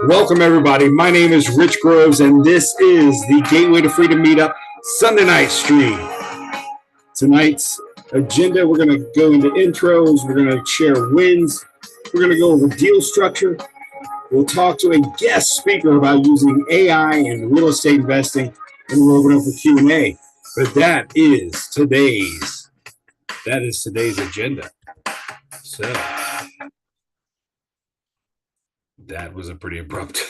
Welcome, everybody. My name is Rich Groves, and this is the Gateway to Freedom Meetup Sunday night stream. Tonight's agenda, we're going to go into intros. We're going to share wins. We're going to go over deal structure. We'll talk to a guest speaker about using AI and real estate investing, and we'll open up for Q&A. But that is today's agenda. So that was a pretty abrupt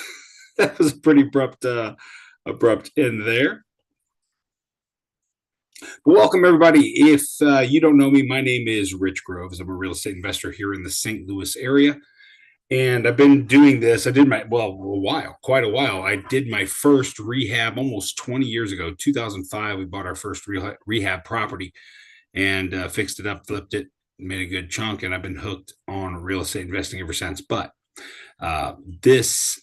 abrupt end there. But welcome, everybody. If you don't know me, my name is Rich Groves. I'm a real estate investor here in the St. Louis area, and I've been doing this. I did quite a while. I did my first rehab almost 20 years ago. 2005, we bought our first rehab property and fixed it up, flipped it, made a good chunk, and I've been hooked on real estate investing ever since. But this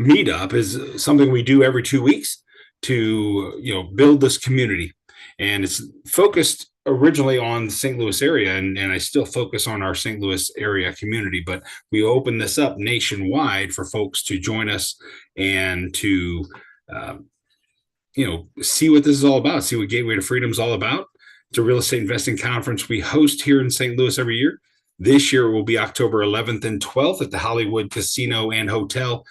meetup is something we do every 2 weeks to build this community, and it's focused originally on the St. Louis area, and I still focus on our St. Louis area community, but we open this up nationwide for folks to join us and to see what this is all about, see what Gateway to Freedom is all about. It's a real estate investing conference we host here in St. Louis every year. This year will be October 11th and 12th at the Hollywood Casino and Hotel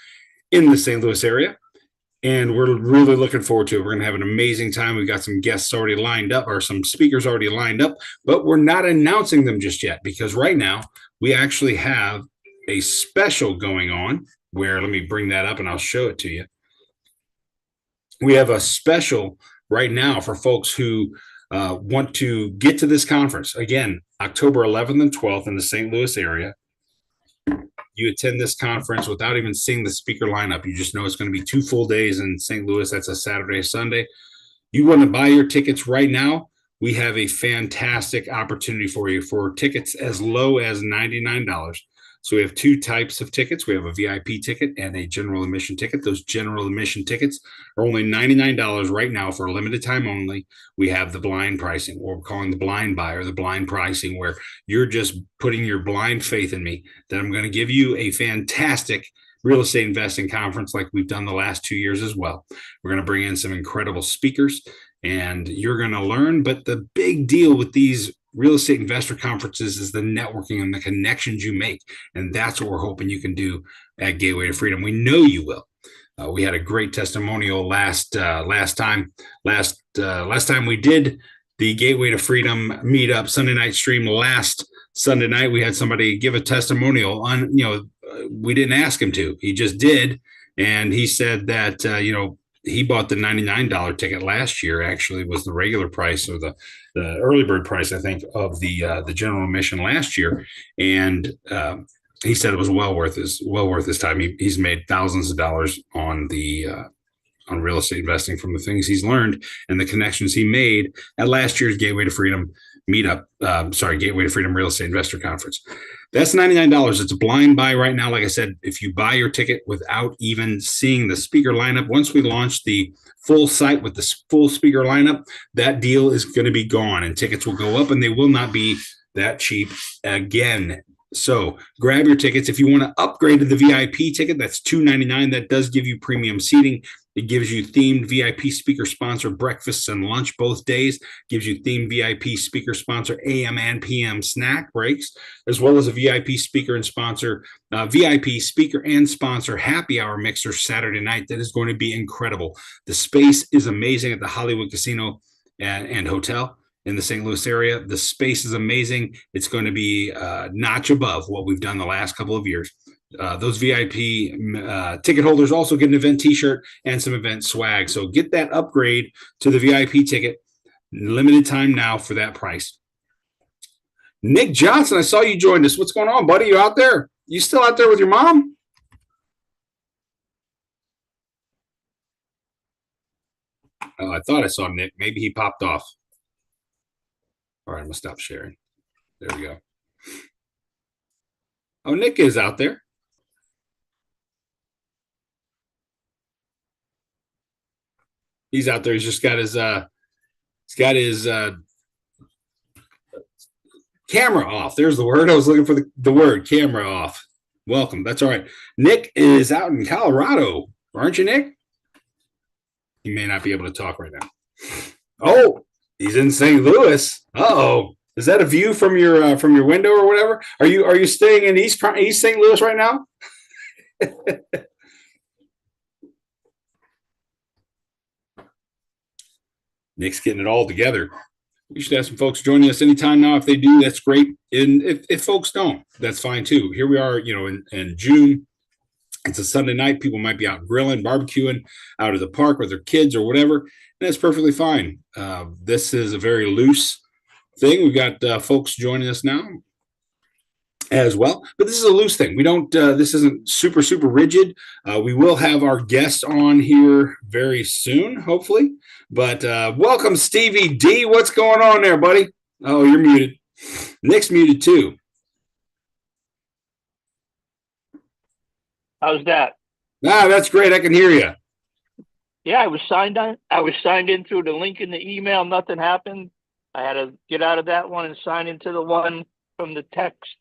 in the St. Louis area. And we're really looking forward to it. We're going to have an amazing time. We've got some guests already lined up, or some speakers already lined up, but we're not announcing them just yet because right now we actually have a special going on where, let me bring that up and I'll show it to you. We have a special right now for folks who want to get to this conference. Again, October 11th and 12th in the St. Louis area. You attend this conference without even seeing the speaker lineup. You just know it's going to be 2 full days in St. Louis. That's a Saturday, Sunday. You want to buy your tickets right now? We have a fantastic opportunity for you for tickets as low as $99. So we have 2 types of tickets. We have a VIP ticket and a general admission ticket. Those general admission tickets are only $99 right now for a limited time only. We have the blind pricing, what we're calling the blind buy, or the blind pricing, where you're just putting your blind faith in me that I'm going to give you a fantastic real estate investing conference like we've done the last 2 years as well. We're going to bring in some incredible speakers and you're going to learn. But the big deal with these real estate investor conferences is the networking and the connections you make. And that's what we're hoping you can do at Gateway to Freedom. We know you will. We had a great testimonial last time we did the Gateway to Freedom meetup Sunday night stream. Last Sunday night, we had somebody give a testimonial on, we didn't ask him to, he just did. And he said that, he bought the $99 ticket last year, actually was the regular price, or the early bird price, I think, of the general admission last year. And he said it was well worth his time. He's made thousands of dollars on real estate investing from the things he's learned and the connections he made at last year's Gateway to Freedom meetup. Gateway to Freedom Real Estate Investor Conference. That's $99. It's a blind buy right now. Like I said, if you buy your ticket without even seeing the speaker lineup, once we launch the full site with the full speaker lineup, that deal is going to be gone and tickets will go up and they will not be that cheap again. So grab your tickets. If you want to upgrade to the VIP ticket, that's $299. That does give you premium seating. It gives you themed VIP speaker sponsor breakfasts and lunch both days. Gives you themed VIP speaker sponsor AM and PM snack breaks, as well as a VIP speaker and sponsor happy hour mixer Saturday night. That is going to be incredible. The space is amazing at the Hollywood Casino and Hotel in the St. Louis area. The space is amazing. It's going to be a notch above what we've done the last couple of years. Those VIP ticket holders also get an event t-shirt and some event swag. So get that upgrade to the VIP ticket. Limited time now for that price. Nick Johnson, I saw you joined us. What's going on, buddy? You out there? You still out there with your mom? Oh, I thought I saw Nick. Maybe he popped off. All right, I'm going to stop sharing. There we go. Oh, Nick is out there. He's out there. He's just got his camera off. There's the word. I was looking for the word, camera off. Welcome. That's all right. Nick is out in Colorado, aren't you, Nick? You may not be able to talk right now. Oh, he's in St. Louis. Uh-oh. Is that a view from your window or whatever? Are you staying in East St. Louis right now? Nick's getting it all together. We should have some folks joining us anytime now. If they do, that's great. And if folks don't, that's fine too. Here we are, in June. It's a Sunday night. People might be out grilling, barbecuing, out at the park with their kids or whatever. And that's perfectly fine. This is a very loose thing. We've got folks joining us now as well, but this is a loose thing. We don't, this isn't super, super rigid. We will have our guest on here very soon, hopefully. But welcome, Stevie D. What's going on there, buddy? Oh, you're muted. Nick's muted too. How's that? Ah, that's great. I can hear you. Yeah, I was signed on. I was signed in through the link in the email. Nothing happened. I had to get out of that one and sign into the one from the text.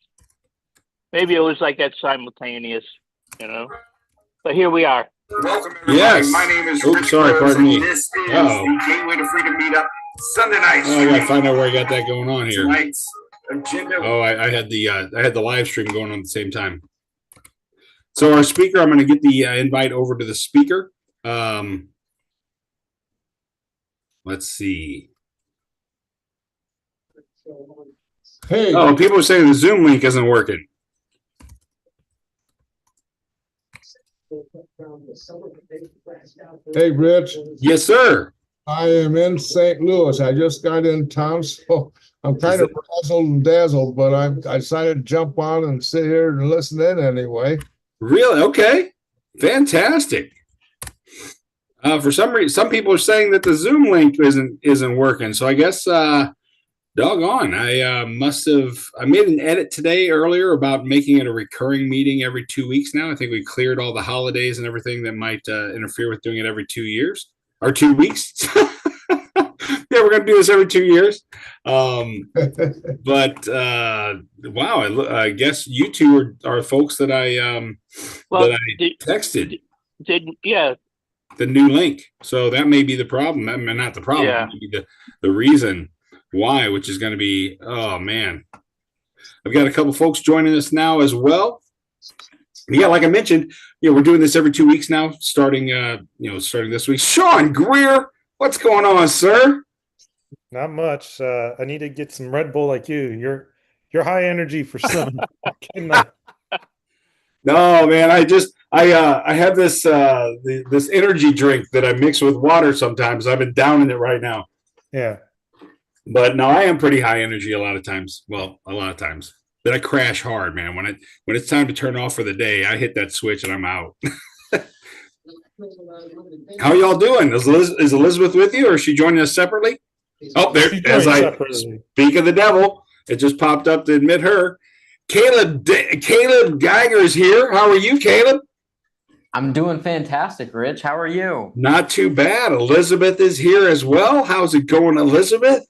Maybe it was like that simultaneous, But here we are. Welcome, everybody. Yes. My name is Rich. Sorry, pardon me. This is the Gateway to Freedom Meetup Sunday night. Oh, I gotta find out where I got that going on here. Tonight's agenda. Oh, I had the live stream going on at the same time. So our speaker, I'm going to get the invite over to the speaker. Let's see. Hey. Oh, people are saying the Zoom link isn't working. Hey, Rich. Yes, sir. I am in St. Louis. I just got in town, so I'm kind of razzled and dazzled, but I decided to jump on and sit here and listen in anyway. Really? Okay. Fantastic. For some reason, some people are saying that the Zoom link isn't working. So I guess doggone, I made an edit today earlier about making it a recurring meeting every 2 weeks now. I think we cleared all the holidays and everything that might interfere with doing it every 2 years or 2 weeks. Yeah, we're going to do this every 2 years. But wow, I guess you two are folks that I texted. Yeah. The new link. So that may be the problem. I mean, not the problem. Yeah. Maybe the reason why, which is going to be, oh man. I've got a couple folks joining us now as well. Yeah, like I mentioned, we're doing this every 2 weeks now, starting this week. Sean Greer, what's going on, sir? Not much. I need to get some Red Bull like you. You're high energy for some. No, man. I have this this energy drink that I mix with water sometimes. I've been downing it right now. Yeah. But no, I am pretty high energy a lot of times. Well, a lot of times. But I crash hard, man. When it's time to turn off for the day, I hit that switch and I'm out. How y'all doing? Is Elizabeth with you, or is she joining us separately? Oh, there, as I speak of the devil, it just popped up to admit her. Caleb Geiger is here. How are you, Caleb? I'm doing fantastic, Rich. How are you? Not too bad. Elizabeth is here as well. How's it going, Elizabeth?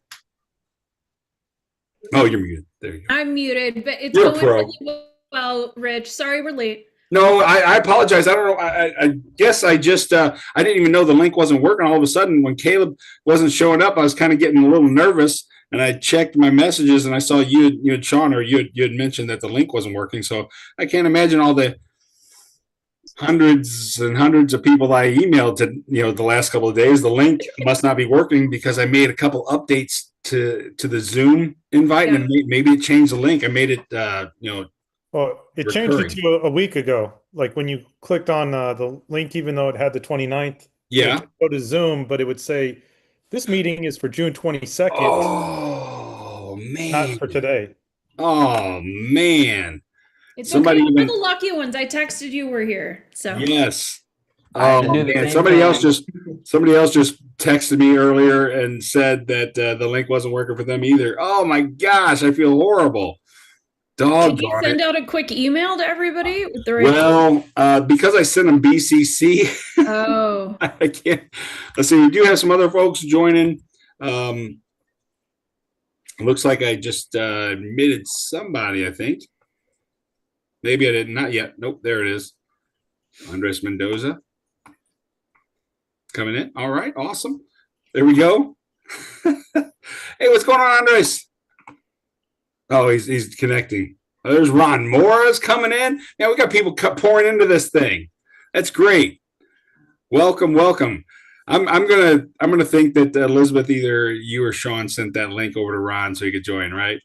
Oh, you're muted. There you go. I'm muted, but it's You're going really well, Rich. Sorry we're late. No, I apologize. I don't know. I guess I just I didn't even know the link wasn't working. All of a sudden, when Caleb wasn't showing up, I was kind of getting a little nervous. And I checked my messages, and I saw you had Sean, or you had mentioned that the link wasn't working. So I can't imagine all the hundreds and hundreds of people I emailed to the last couple of days. The link must not be working because I made a couple updates to the Zoom invite, and maybe it changed the link. I made it Well, it changed it to a week ago. Like when you clicked on the link, even though it had the 29th, yeah, go to Zoom, but it would say this meeting is for June 22nd. Oh man, not for today. Oh man, it's okay. We're the lucky ones. I texted you. We're here. So yes. Oh man, somebody else just texted me earlier and said that the link wasn't working for them either. Oh my gosh, I feel horrible. Did you send out a quick email to everybody with the right? Well, because I sent them BCC. Oh, I can't. Let's see. We do have some other folks joining. Looks like I just admitted somebody, I think. Maybe I didn't. Not yet. Nope. There it is. Andres Mendoza coming in. All right. Awesome. There we go. Hey, what's going on, Andres? Oh, he's connecting. Oh, there's Ron Morris coming in. Yeah, we got people pouring into this thing. That's great. Welcome, welcome. I'm gonna think that Elizabeth, either you or Sean sent that link over to Ron so he could join, right?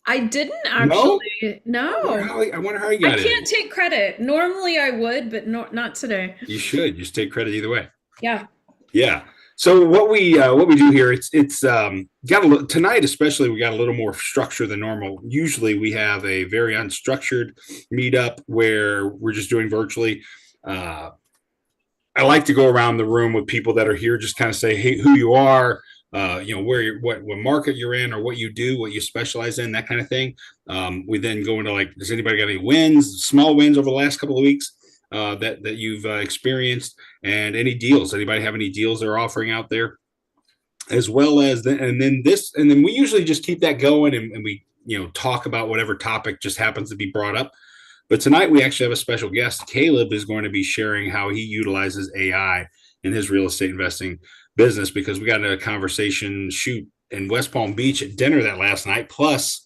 I didn't actually. No. I wonder how he got I can't take credit. Normally I would, but not today. You should just take credit either way. Yeah. Yeah. So what we do here, it's got tonight especially, we got a little more structure than normal. Usually we have a very unstructured meetup where we're just doing virtually. I like to go around the room with people that are here, just kind of say, hey, who you are, where you're, what market you're in, or what you do, what you specialize in, that kind of thing. We then go into like, does anybody got any wins, small wins over the last couple of weeks that you've experienced, and any deals? Anybody have any deals they're offering out there? As well as and then we usually just keep that going, and we talk about whatever topic just happens to be brought up. But tonight we actually have a special guest. Caleb is going to be sharing how he utilizes AI in his real estate investing business, because we got into a conversation shoot in West Palm Beach at dinner that last night. Plus,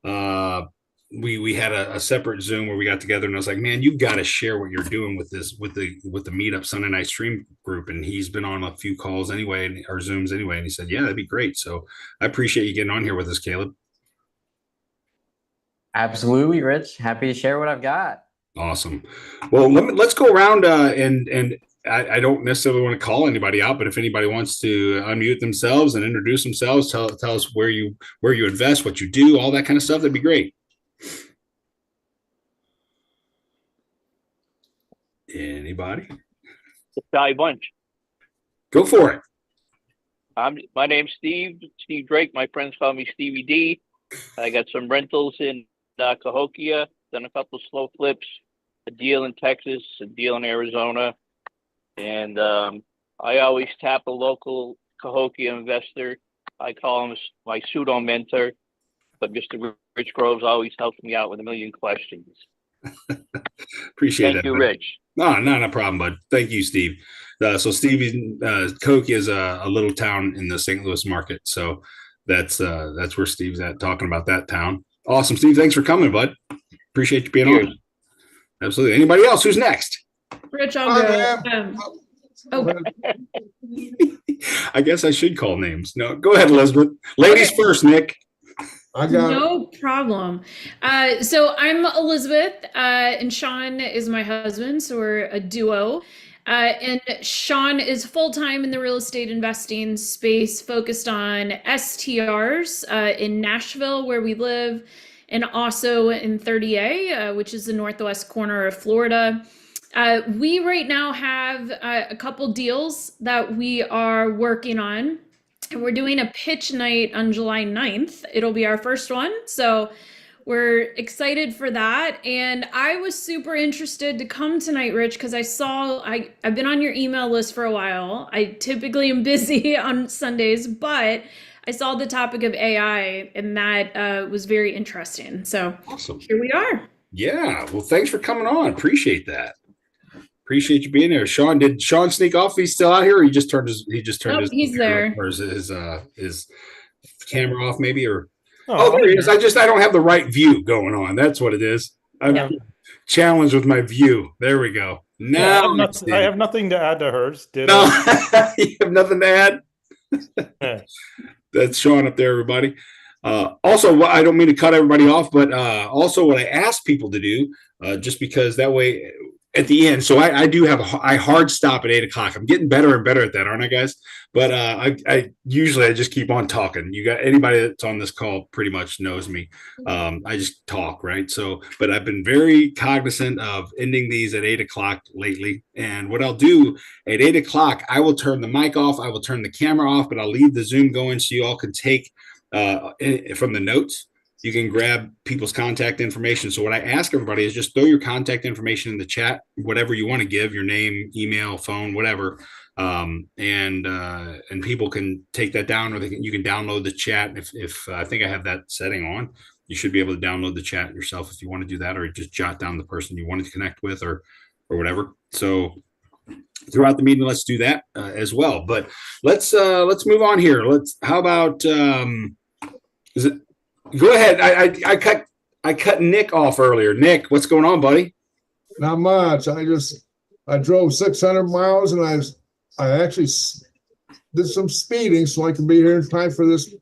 we had a separate Zoom where we got together, and I was like, man, you've got to share what you're doing with this, with the Meetup Sunday night stream group. And he's been on a few calls anyway, or Zooms anyway. And he said, yeah, that'd be great. So I appreciate you getting on here with us, Caleb. Absolutely, Rich. Happy to share what I've got. Awesome. Well, let's go around and I don't necessarily want to call anybody out, but if anybody wants to unmute themselves and introduce themselves, tell us where you invest, what you do, all that kind of stuff, that'd be great. Anybody? Sally Bunch. Go for it. My name's Steve Drake. My friends call me Stevie D. I got some rentals in Cahokia, done a couple slow flips, a deal in Texas, a deal in Arizona. And I always tap a local Cahokia investor. I call him my pseudo mentor, but Mr. Rich Groves always helps me out with a million questions. Appreciate Thank that. you, Rich. No problem, bud. Thank you, Steve. So Stevie, Cahokia is a little town in the St. Louis market. So that's where Steve's at, talking about that town. Awesome, Steve. Thanks for coming, bud. Appreciate you being on. Absolutely. Anybody else? Who's next? Rich, I'll go. I guess I should call names. No, go ahead, Elizabeth. Ladies first, Nick. No problem. So I'm Elizabeth, and Sean is my husband, so we're a duo. And Sean is full-time in the real estate investing space, focused on STRs in Nashville, where we live, and also in 30A, which is the northwest corner of Florida. We right now have a couple deals that we are working on. And we're doing a pitch night on July 9th. It'll be our first one. So we're excited for that. And I was super interested to come tonight, Rich, because I've been on your email list for a while. I typically am busy on Sundays, but I saw the topic of AI, and that was very interesting. So awesome. Here we are. Yeah. Well, thanks for coming on. Appreciate that. Appreciate you being there. Sean, did Sean sneak off? He's still out here, or he just turned his he's there. Or his camera off, maybe, or there he is. I don't have the right view going on. That's what it is. I'm challenged with my view. There we go. Now I have nothing to add to hers. You have nothing to add? That's Sean up there, everybody. Also, I don't mean to cut everybody off, but also what I ask people to do, just because that way at the end. So I do have a hard stop at 8:00. I'm getting better and better at that, aren't I, guys? But I usually just keep on talking. You got anybody that's on this call pretty much knows me. I just talk, right? So, but I've been very cognizant of ending these at 8:00 lately. And what I'll do at 8:00, I will turn the mic off. I will turn the camera off, but I'll leave the Zoom going so you all can take from the notes. You can grab people's contact information. So what I ask everybody is just throw your contact information in the chat, whatever you want to give, your name, email, phone, whatever. And people can take that down, or you can download the chat. If I think I have that setting on, you should be able to download the chat yourself if you want to do that, or just jot down the person you wanted to connect with, or whatever. So throughout the meeting, let's do that as well. But let's move on here. How about is it? Go ahead. I cut Nick off earlier. Nick, what's going on, buddy? Not much. I drove 600 miles, and I actually did some speeding so I can be here in time for this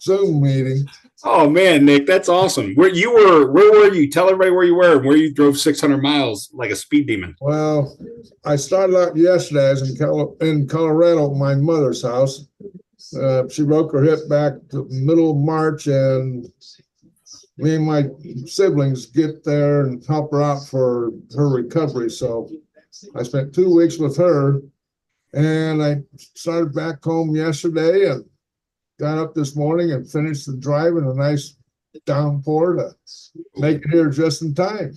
Zoom meeting. Oh man, Nick, that's awesome. Where were you? Tell everybody where you were and where you drove 600 miles like a speed demon. Well, I started out yesterday. I was in Colorado at my mother's house. She broke her hip back to the middle of March, and me and my siblings get there and help her out for her recovery. So I spent 2 weeks with her, and I started back home yesterday and got up this morning and finished the drive in a nice downpour to make it here just in time.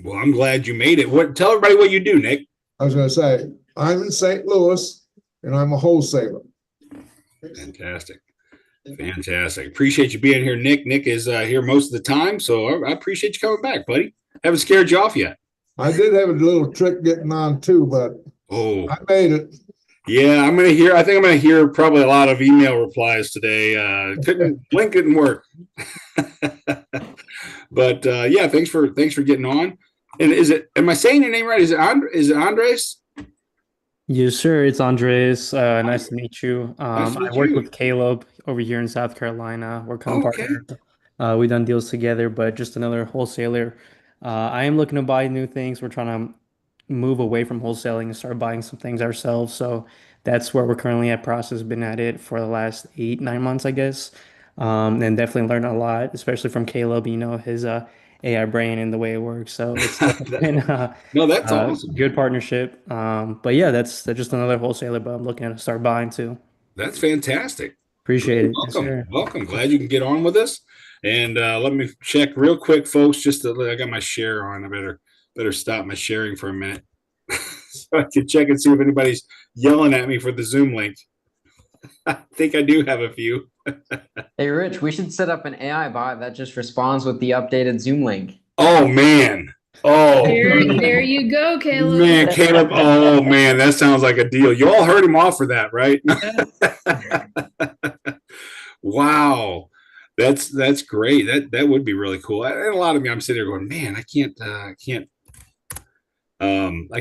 Well, I'm glad you made it. Tell everybody what you do, Nick. I was going to say, I'm in St. Louis, and I'm a wholesaler. Fantastic. Appreciate you being here, Nick. Nick is here most of the time, so I appreciate you coming back, buddy. Haven't scared you off yet. I did have a little trick getting on too, but I made it. Yeah, I think I'm gonna hear probably a lot of email replies today. Link didn't work. But yeah, thanks for getting on. And am I saying your name right? Is it Andres? Yes, sir. It's Andres. Nice to meet you. Nice to meet I work you. with Caleb over here in South Carolina. We're kind of Okay. partners. We've done deals together, but just another wholesaler. I am looking to buy new things. We're trying to move away from wholesaling and start buying some things ourselves. So that's where we're currently at. Process been at it for the last 8-9 months, I guess. And definitely learned a lot, especially from Caleb. His AI brain and the way it works. So it's been No, that's awesome. good partnership. But yeah, that's just another wholesaler, but I'm looking to start buying too. That's fantastic. Appreciate it. Yes, Welcome. sir. Welcome. Glad you can get on with us. And let me check real quick, folks. I got my share on. I better stop my sharing for a minute so I can check and see if anybody's yelling at me for the Zoom link. I think I do have a few. Hey, Rich, we should set up an AI bot that just responds with the updated Zoom link. Oh man. Oh There you go, Caleb. man, Caleb. Oh man, that sounds like a deal. You all heard him off for that, right? Wow. That's great. That would be really cool. And a lot of me, I'm sitting there going, man, I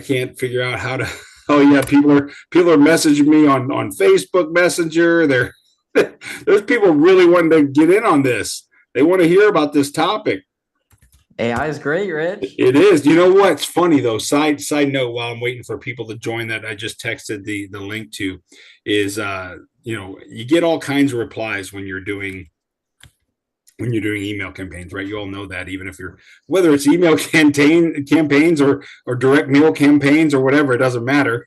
can't figure out how to. Oh yeah, people are messaging me on Facebook Messenger. There's people really wanting to get in on this. They want to hear about this topic. AI is great, Rich. It is. You know what's funny though? Side note, while I'm waiting for people to join that I just texted the link to, is you get all kinds of replies when you're doing email campaigns, right? You all know that, even if whether it's email campaigns or direct mail campaigns or whatever, it doesn't matter.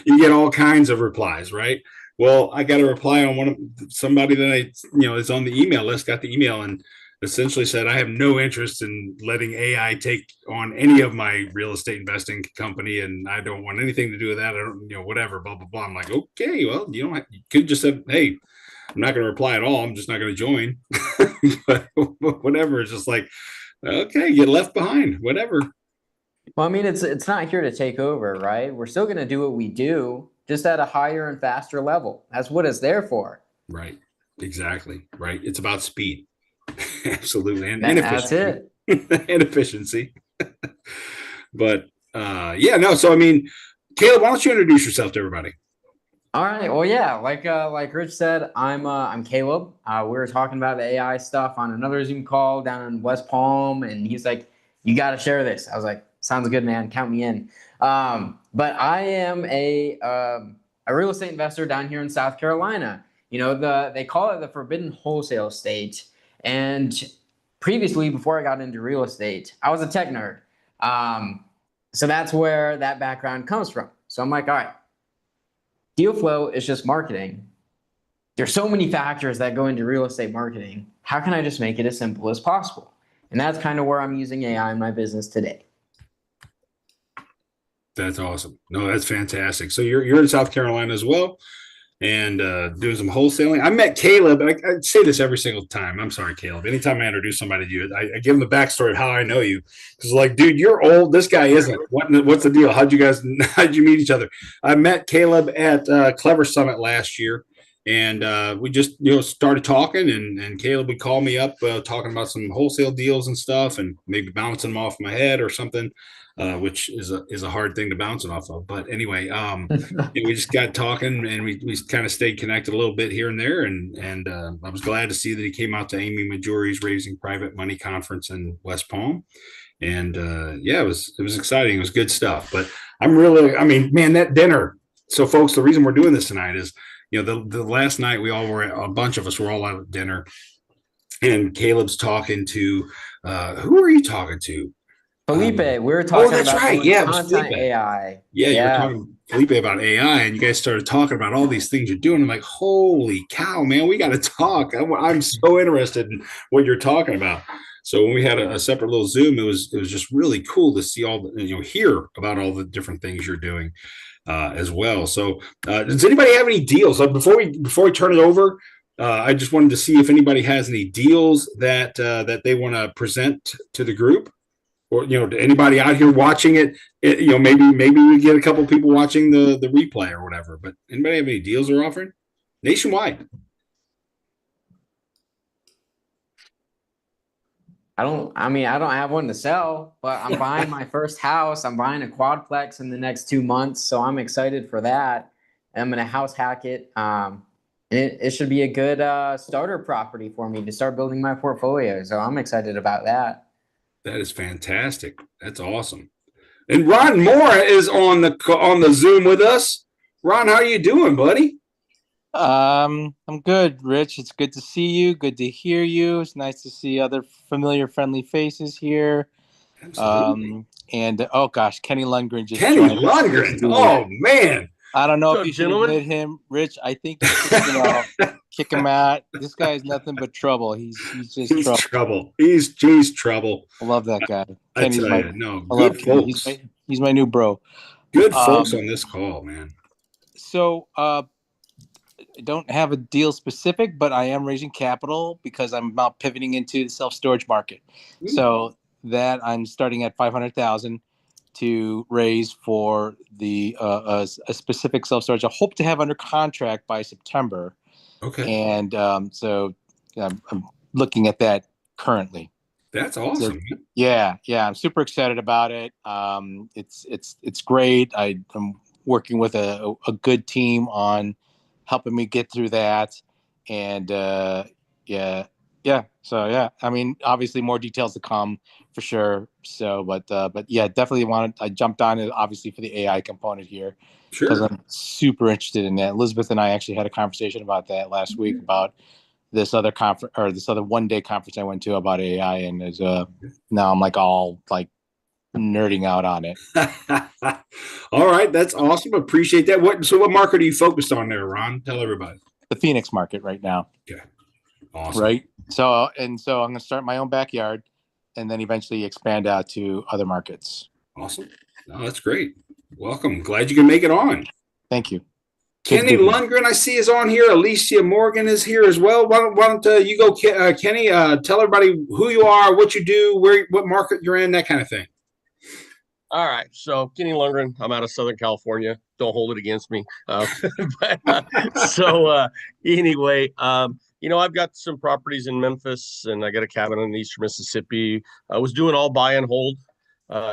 You get all kinds of replies, right? Well, I got a reply on somebody that is on the email list, got the email and essentially said, I have no interest in letting AI take on any of my real estate investing company, and I don't want anything to do with that. I don't, whatever, blah, blah, blah. I'm like, okay, well, you could just say, hey, I'm not going to reply at all. I'm just not going to join. But whatever. It's just like, okay, get left behind, whatever. Well, I mean, it's not here to take over, right? We're still going to do what we do, just at a higher and faster level. That's what it's there for. Right. Exactly. Right. It's about speed. Absolutely. And That's efficiency. it. And efficiency. But yeah, no. So, I mean, Caleb, why don't you introduce yourself to everybody? All right. Well, yeah, like Rich said, I'm Caleb. We were talking about the AI stuff on another Zoom call down in West Palm, and he's like, "You got to share this." I was like, "Sounds good, man. Count me in." But I am a real estate investor down here in South Carolina. They call it the forbidden wholesale state. And previously, before I got into real estate, I was a tech nerd. So that's where that background comes from. So I'm like, all right. Deal flow is just marketing. There's so many factors that go into real estate marketing. How can I just make it as simple as possible? And that's kind of where I'm using AI in my business today. That's awesome. No, that's fantastic. So you're in South Carolina as well. and doing some wholesaling. I met Caleb. I say this every single time. I'm sorry, Caleb. Anytime I introduce somebody to you, I give them the backstory of how I know you. Because like, dude, you're old. This guy isn't. What's the deal? How'd you meet each other? I met Caleb at Clever Summit last year. And we just, started talking, and Caleb would call me up talking about some wholesale deals and stuff, and maybe bouncing them off my head or something, which is a hard thing to bounce it off of. But anyway, we just got talking, and we kind of stayed connected a little bit here and there. And I was glad to see that he came out to Amy Majori's Raising Private Money Conference in West Palm. And it was exciting. It was good stuff. But man, that dinner. So folks, the reason we're doing this tonight is, the last night a bunch of us were all out at dinner, and Caleb's talking to, who are you talking to? Felipe. We were talking that's about right. Yeah, content AI. Yeah, you were talking to Felipe about AI, and you guys started talking about all these things you're doing. I'm like, holy cow, man, we got to talk. I'm so interested in what you're talking about. So when we had a separate little Zoom, it was just really cool to see hear about all the different things you're doing. As well. So does anybody have any deals? Before we turn it over, I just wanted to see if anybody has any deals that they want to present to the group, or to anybody out here watching it. Maybe we get a couple people watching the replay or whatever. But anybody have any deals they're offering nationwide? I don't have one to sell, but I'm buying my first house. I'm buying a quadplex in the next 2 months. So I'm excited for that. I'm going to house hack it. It should be a good starter property for me to start building my portfolio. So I'm excited about that. That is fantastic. That's awesome. And Ron Moore is on the Zoom with us. Ron, how are you doing, buddy? I'm good, Rich. It's good to see you. Good to hear you. It's nice to see other familiar, friendly faces here. Absolutely. And oh gosh, Kenny Lundgren just Kenny joined. Lundgren. Oh man. I don't know if you should admit him, Rich. I think you should, kick him out. This guy is nothing but trouble. He's trouble. He's trouble. I love that guy. Kenny's good folks. He's my new bro. Good folks on this call, man. So I don't have a deal specific, but I am raising capital because I'm about pivoting into the self-storage market. So that I'm starting at 500,000 to raise for the a specific self-storage. I hope to have under contract by September. Okay. And so I'm looking at that currently. That's awesome. So, yeah, I'm super excited about it. It's great. I'm working with a good team on helping me get through that. And So I mean, obviously more details to come for sure. So, but yeah, definitely I jumped on it obviously for the AI component here. Sure. Because I'm super interested in that. Elizabeth and I actually had a conversation about that last week about this other conference or this other one-day conference I went to about AI, and now I'm like all like nerding out on it. All right, that's awesome. Appreciate that. What market are you focused on there, Ron? Tell everybody. The Phoenix market right now. Okay. Awesome. Right. So I'm going to start my own backyard, and then eventually expand out to other markets. Awesome. No, that's great. Welcome. Glad you can make it on. Thank you. Kenny Lundgren, I see, is on here. Alicia Morgan is here as well. Why don't you go, Kenny? Tell everybody who you are, what you do, what market you're in, that kind of thing. All right. So Kenny Lundgren, I'm out of Southern California. Don't hold it against me. Anyway, I've got some properties in Memphis, and I got a cabin in Eastern Mississippi. I was doing all buy and hold.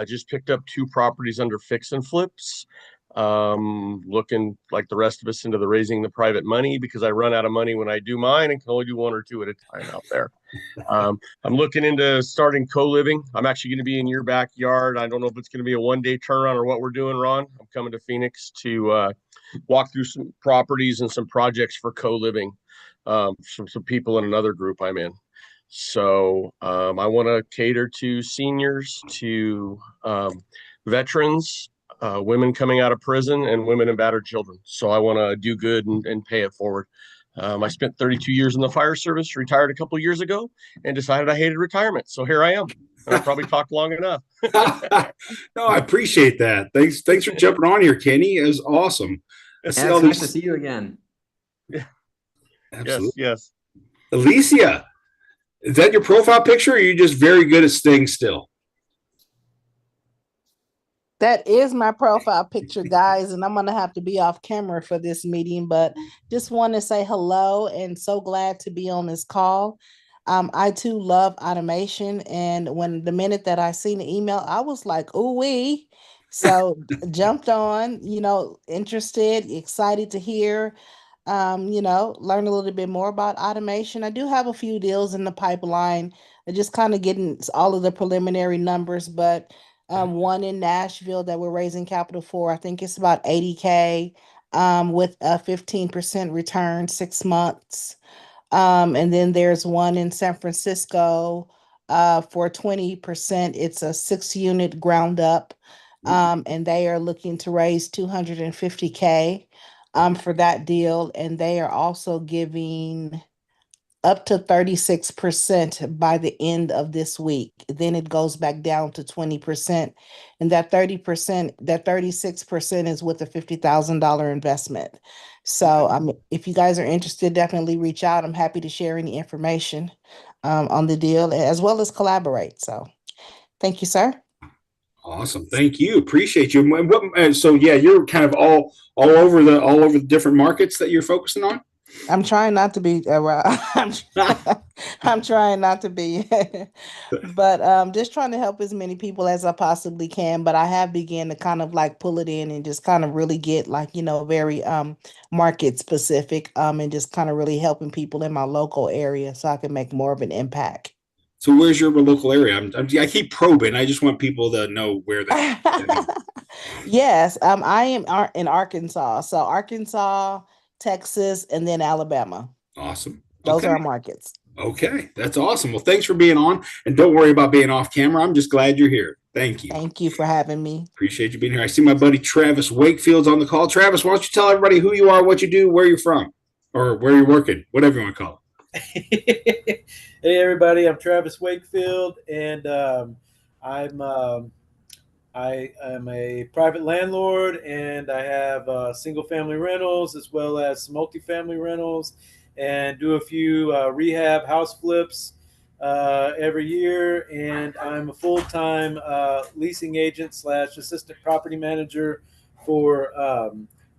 Just picked up 2 properties under fix and flips. Looking like the rest of us into the raising the private money, because I run out of money when I do mine and can only do 1 or 2 at a time out there. I'm looking into starting co-living. I'm actually going to be in your backyard. I don't know if it's going to be a 1-day turnaround or what we're doing, Ron. I'm coming to Phoenix to walk through some properties and some projects for co-living, some people in another group I'm in. So I want to cater to seniors, to veterans, women coming out of prison, and women and battered children. So I want to do good and pay it forward. I spent 32 years in the fire service, retired a couple of years ago, and decided I hated retirement. So here I am. And I probably talked long enough. No, I appreciate that. Thanks for jumping on here, Kenny. It was awesome. It's nice to see you again. Absolutely. Yes. Alicia, is that your profile picture, or are you just very good at staying still? That is my profile picture, guys, and I'm gonna have to be off camera for this meeting, but just want to say hello and so glad to be on this call. I too love automation, and when the minute that I seen the email, I was like, "Ooh wee!" So jumped on, interested, excited to hear, learn a little bit more about automation. I do have a few deals in the pipeline. I just kind of getting all of the preliminary numbers, but one in Nashville that we're raising capital for. I think it's about 80K with a 15% return, 6 months. And then there's one in San Francisco for 20%. It's a 6 unit ground up. And they are looking to raise 250K for that deal. And they are also giving up to 36% by the end of this week. Then it goes back down to 20%. And that 30%, that 36% is with a $50,000 investment. So if you guys are interested, definitely reach out. I'm happy to share any information on the deal as well as collaborate. So thank you, sir. Awesome. Thank you. Appreciate you. So yeah, you're kind of all over the different markets that you're focusing on. I'm trying not to be I'm trying not to be but just trying to help as many people as I possibly can. But I have began to kind of like pull it in and just kind of really get like, very market specific and just kind of really helping people in my local area so I can make more of an impact. So where's your local area? I keep probing. I just want people to know where they. Yes, I am in Arkansas. So Arkansas, Texas, and then Alabama. Awesome. Those Okay. are our markets. Okay, that's awesome. Well, thanks for being on, and don't worry about being off camera. I'm just glad you're here. Thank you. Thank you for having me. Appreciate you being here. I see my buddy Travis Wakefield's on the call. Travis, why don't you tell everybody who you are, what you do, where you're from, or where you're working, whatever you want to call it. Hey, everybody. I'm Travis Wakefield, and I am a private landlord, and I have single-family rentals as well as multifamily rentals, and do a few rehab house flips every year. And I'm a full-time leasing agent / assistant property manager for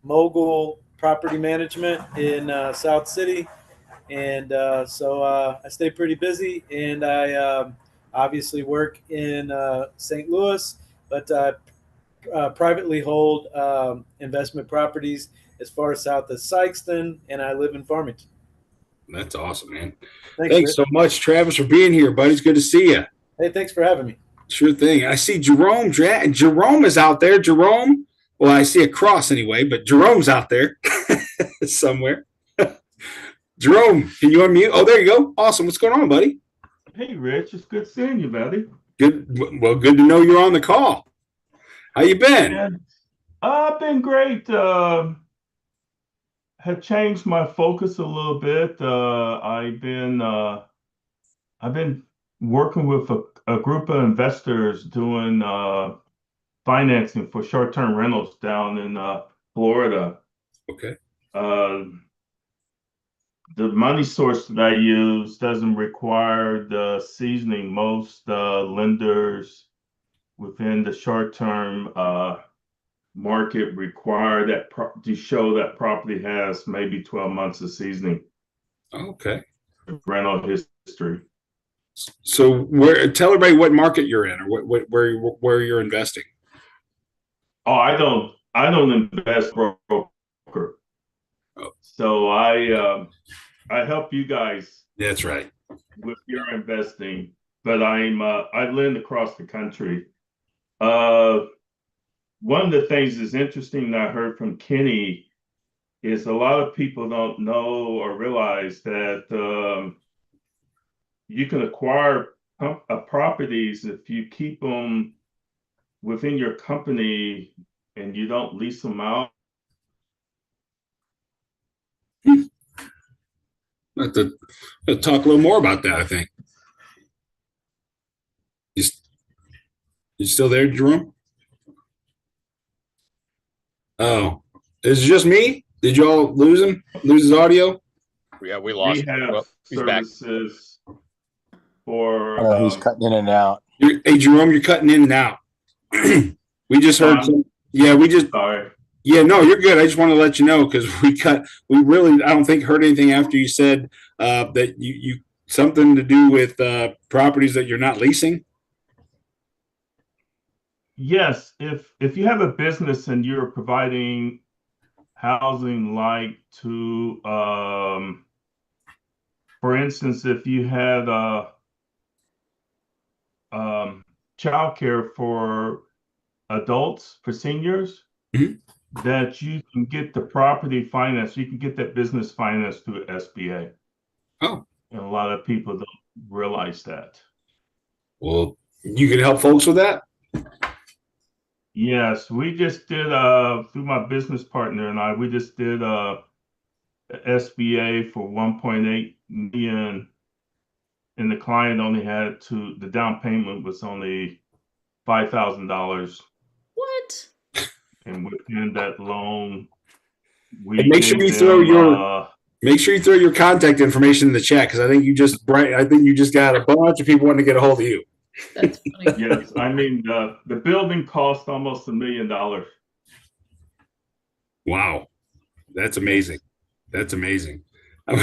Mogul Property Management in South City. And so I stay pretty busy, and I obviously work in St. Louis, but privately hold investment properties as far south as Sykeston, and I live in Farmington. That's awesome, man. Thanks so much, Travis, for being here, buddy. It's good to see you. Hey, thanks for having me. Sure thing. I see Jerome. Jerome is out there. Jerome. Well, I see a cross anyway, but Jerome's out there somewhere. Jerome, can you unmute? Oh, there you go. Awesome. What's going on, buddy? Hey, Rich. It's good seeing you, buddy. Good. Well, good to know you're on the call. How you been? Yeah, I've been great. Have changed my focus a little bit. I've been working with a group of investors doing financing for short-term rentals down in Florida. Okay. The money source that I use doesn't require the seasoning. Most lenders within the short-term market require that to show that property has maybe 12 months of seasoning. Okay. Rental history. So tell everybody what market you're in, or where you're investing. Oh, I don't invest broker. Oh. So I help you guys. That's right. With your investing, but I lend across the country. One of the things that's interesting that I heard from Kenny is a lot of people don't know or realize that you can acquire properties if you keep them within your company and you don't lease them out. Have to talk a little more about that, I think. You still there, Jerome? Oh, is it just me? Did y'all lose him? Lose his audio? Yeah, we We lost him. have Well, he's back. services for He's cutting in and out. Hey, Jerome, you're cutting in and out. We just heard some. Yeah, we just. sorry. Yeah, no, you're good. I just want to let you know because we really, I don't think heard anything after you said that you something to do with properties that you're not leasing. Yes, if you have a business and you're providing housing like to for instance, if you had childcare for adults, for seniors, Mhm. that you can get the property financed, you can get that business financed through SBA. Oh, And a lot of people don't realize that. well, you can help folks with that. Yes, we just did through my business partner and I, we just did SBA for 1.8 million, and the client only had to, the down payment was only $5,000. What? And within that loan, And we make sure gave you throw them your contact information in the chat because I think you just got a bunch of people wanting to get a hold of you. That's funny. yes, I mean the building cost almost $1 million. Wow, that's amazing. That's amazing. I'm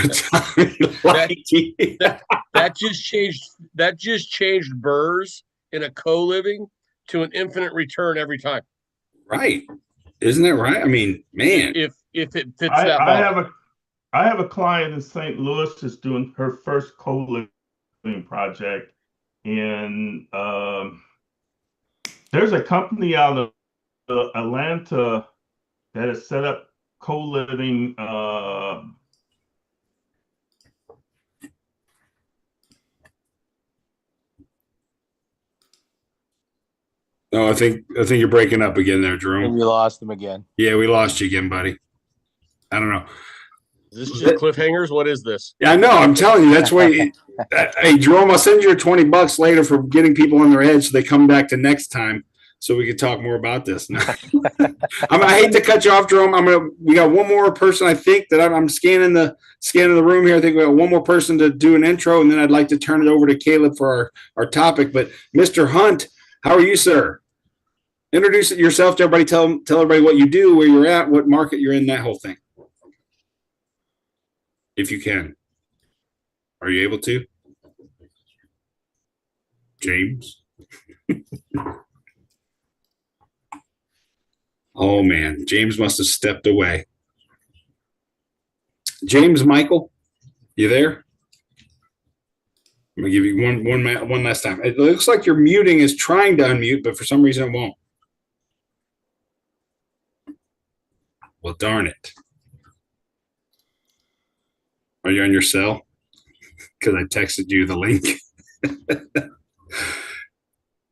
That just changed Burrs in a co-living to an infinite return every time. Right. Isn't that right? I mean, man. If it fits that model. I have a client in St. Louis that's doing her first co-living project, and there's a company out of Atlanta that has set up co-living. No, I think you're breaking up again there, Jerome. We lost him again. Yeah, we lost you again, buddy. I don't know. Is this just cliffhangers? What is this? Yeah, I know. I'm telling you, that's why. Hey, Jerome, I'll send you $20 later for getting people on their head so they come back to next time so we can talk more about this. No. I hate to cut you off, Jerome. We got one more person. I think that I'm scanning the room here. I think we got one more person to do an intro, and then I'd like to turn it over to Caleb for our topic. But Mr. Hunt, how are you, sir? Introduce yourself to everybody. Tell everybody what you do, where you're at, what market you're in, that whole thing. If you can. Are you able to? James? Oh, man. James must have stepped away. James Michael, you there? I'm going to give you one last time. It looks like your muting is trying to unmute, but for some reason it won't. Well, darn it. Are you on your cell? Because I texted you the link.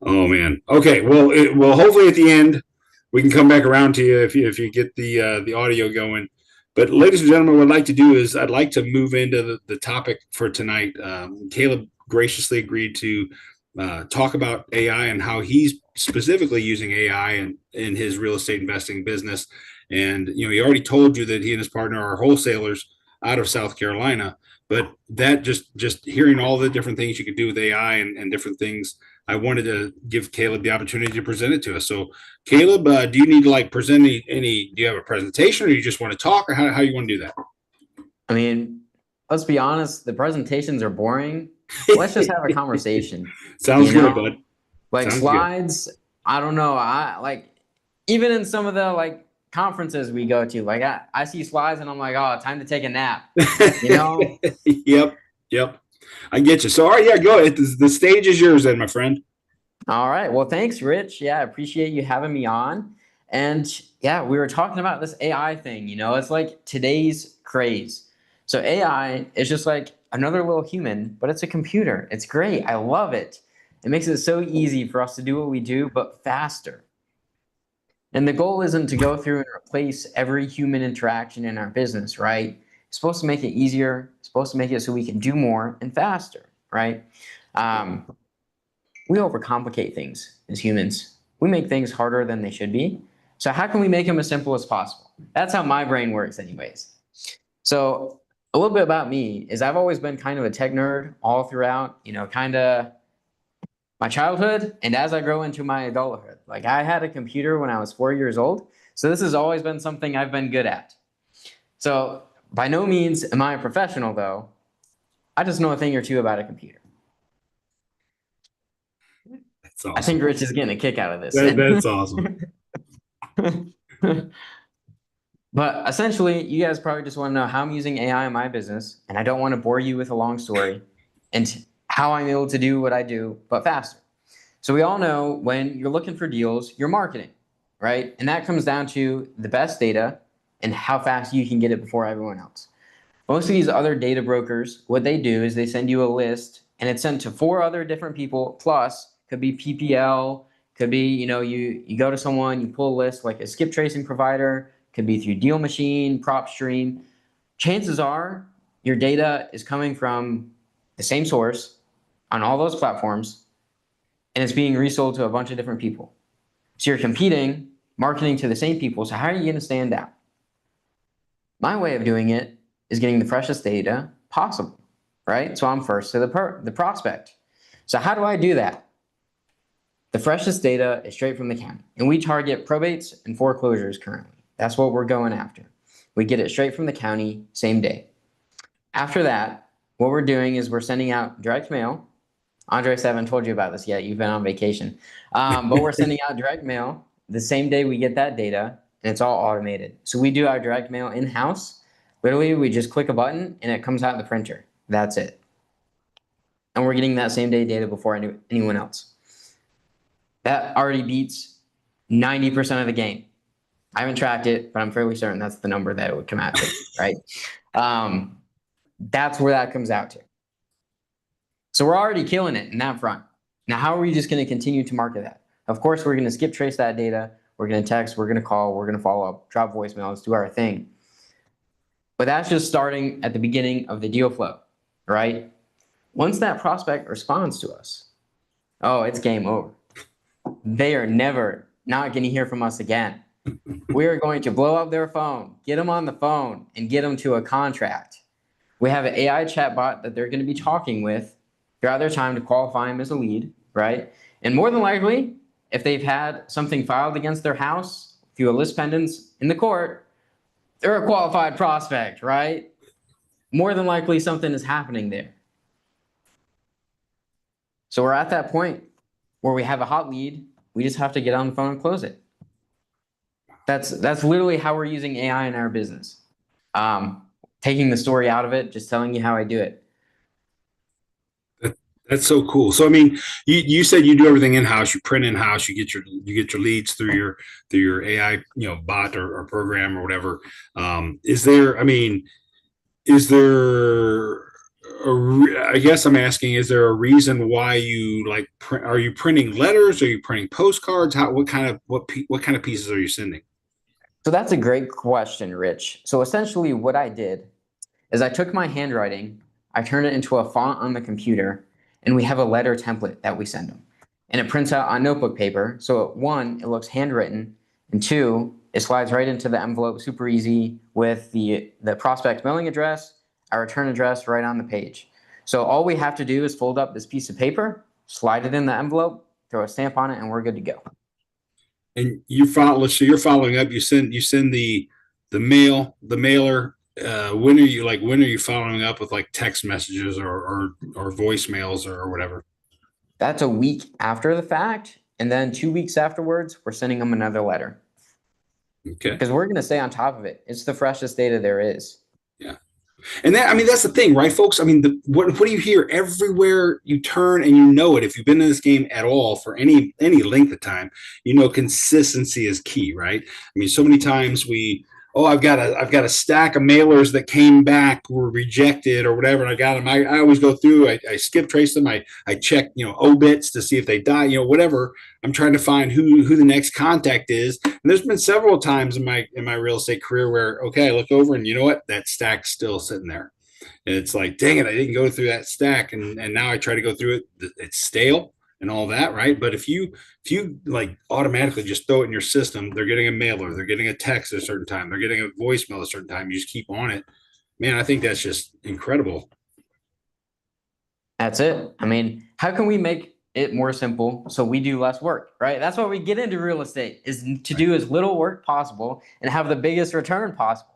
Oh, man. Okay. Well, hopefully at the end we can come back around to you if you get the audio going. But ladies and gentlemen, what I'd like to do is I'd like to move into the topic for tonight. Caleb graciously agreed to talk about AI and how he's specifically using AI in his real estate investing business. And, he already told you that he and his partner are wholesalers out of South Carolina. But that just hearing all the different things you could do with AI and different things, I wanted to give Caleb the opportunity to present it to us. So, Caleb, do you need to present any? Do you have a presentation, or you just want to talk, or how you want to do that? I mean, let's be honest. The presentations are boring. Let's just have a conversation. Sounds good, bud. Sounds slides. Good. I don't know. Even in some of the conferences we go to, I see slides and I'm like, oh, time to take a nap. Yep. I get you. So, all right, yeah, go ahead. The stage is yours then, my friend. All right. Well, thanks, Rich. Yeah, I appreciate you having me on. And yeah, we were talking about this AI thing. It's like today's craze. So AI is just like another little human, but it's a computer. It's great. I love it. It makes it so easy for us to do what we do, but faster. And the goal isn't to go through and replace every human interaction in our business, right? It's supposed to make it easier. It's supposed to make it so we can do more and faster, right? We overcomplicate things as humans. We make things harder than they should be. So how can we make them as simple as possible? That's how my brain works anyways. So a little bit about me is I've always been kind of a tech nerd all throughout, kind of my childhood and as I grow into my adulthood. Like I had a computer when I was 4 years old. So this has always been something I've been good at. So by no means am I a professional though. I just know a thing or two about a computer. That's awesome. I think Rich is getting a kick out of this. That's awesome. But essentially, you guys probably just want to know how I'm using AI in my business, and I don't want to bore you with a long story and how I'm able to do what I do, but faster. So we all know when you're looking for deals, you're marketing, right? And that comes down to the best data and how fast you can get it before everyone else. Most of these other data brokers, what they do is they send you a list, and it's sent to 4 other different people, plus could be PPL, could be, you go to someone, you pull a list like a skip tracing provider, could be through Deal Machine, PropStream. Chances are your data is coming from the same source on all those platforms, and it's being resold to a bunch of different people. So you're competing, marketing to the same people. So how are you going to stand out? My way of doing it is getting the freshest data possible, right? So I'm first to the prospect. So how do I do that? The freshest data is straight from the county, and we target probates and foreclosures currently. That's what we're going after. We get it straight from the county, same day. After that, what we're doing is we're sending out direct mail. Andres, I haven't told you about this yet. You've been on vacation. But we're sending out direct mail the same day we get that data, and it's all automated. So we do our direct mail in-house. Literally, we just click a button, and it comes out in the printer. That's it. And we're getting that same day data before anyone else. That already beats 90% of the game. I haven't tracked it, but I'm fairly certain that's the number that it would come out to, right? That's where that comes out to. So we're already killing it in that front. Now, how are we just going to continue to market that? Of course, we're going to skip trace that data. We're going to text, we're going to call, we're going to follow up, drop voicemails, do our thing. But that's just starting at the beginning of the deal flow, right? Once that prospect responds to us, oh, it's game over. They are never not going to hear from us again. We are going to blow up their phone, get them on the phone, and get them to a contract. We have an AI chatbot that they're going to be talking with throughout their time to qualify them as a lead, right? And more than likely, if they've had something filed against their house through a list pendants in the court, they're a qualified prospect, right? More than likely, something is happening there. So we're at that point where we have a hot lead. We just have to get on the phone and close it. That's literally how we're using AI in our business. Taking the story out of it, just telling you how I do it. That's so cool. So I mean, you said you do everything in house. You print in house. You get your leads through your AI bot or program or whatever. I guess I'm asking, is there a reason why you are you printing letters? Are you printing postcards? What kind of pieces are you sending? So that's a great question, Rich. So essentially what I did is I took my handwriting, I turned it into a font on the computer, and we have a letter template that we send them. And it prints out on notebook paper. So 1, it looks handwritten, and 2, it slides right into the envelope super easy with the prospect mailing address, our return address right on the page. So all we have to do is fold up this piece of paper, slide it in the envelope, throw a stamp on it, and we're good to go. And you're following up. You send the mailer. When are you following up with like text messages or voicemails or whatever? That's a week after the fact, and then 2 weeks afterwards, we're sending them another letter. Okay. Because we're going to stay on top of it. It's the freshest data there is. Yeah. And that's the thing, right, folks? I mean, what do you hear everywhere you turn, and it? If you've been in this game at all for any length of time, consistency is key, right? I mean, so many times I've got a stack of mailers that came back, were rejected or whatever, and I got them. I always go through. I skip trace them. I check obits to see if they die. Whatever. I'm trying to find who the next contact is. And there's been several times in my real estate career where I look over and that stack's still sitting there, and it's like, dang it, I didn't go through that stack, and now I try to go through it. It's stale. and all that, right? But if you like automatically just throw it in your system, they're getting a mailer, they're getting a text at a certain time, they're getting a voicemail at a certain time. You just keep on it. Man, I think that's just incredible. That's it. I mean, how can we make it more simple so we do less work, right? That's why we get into real estate, is to do as little work possible and have the biggest return possible.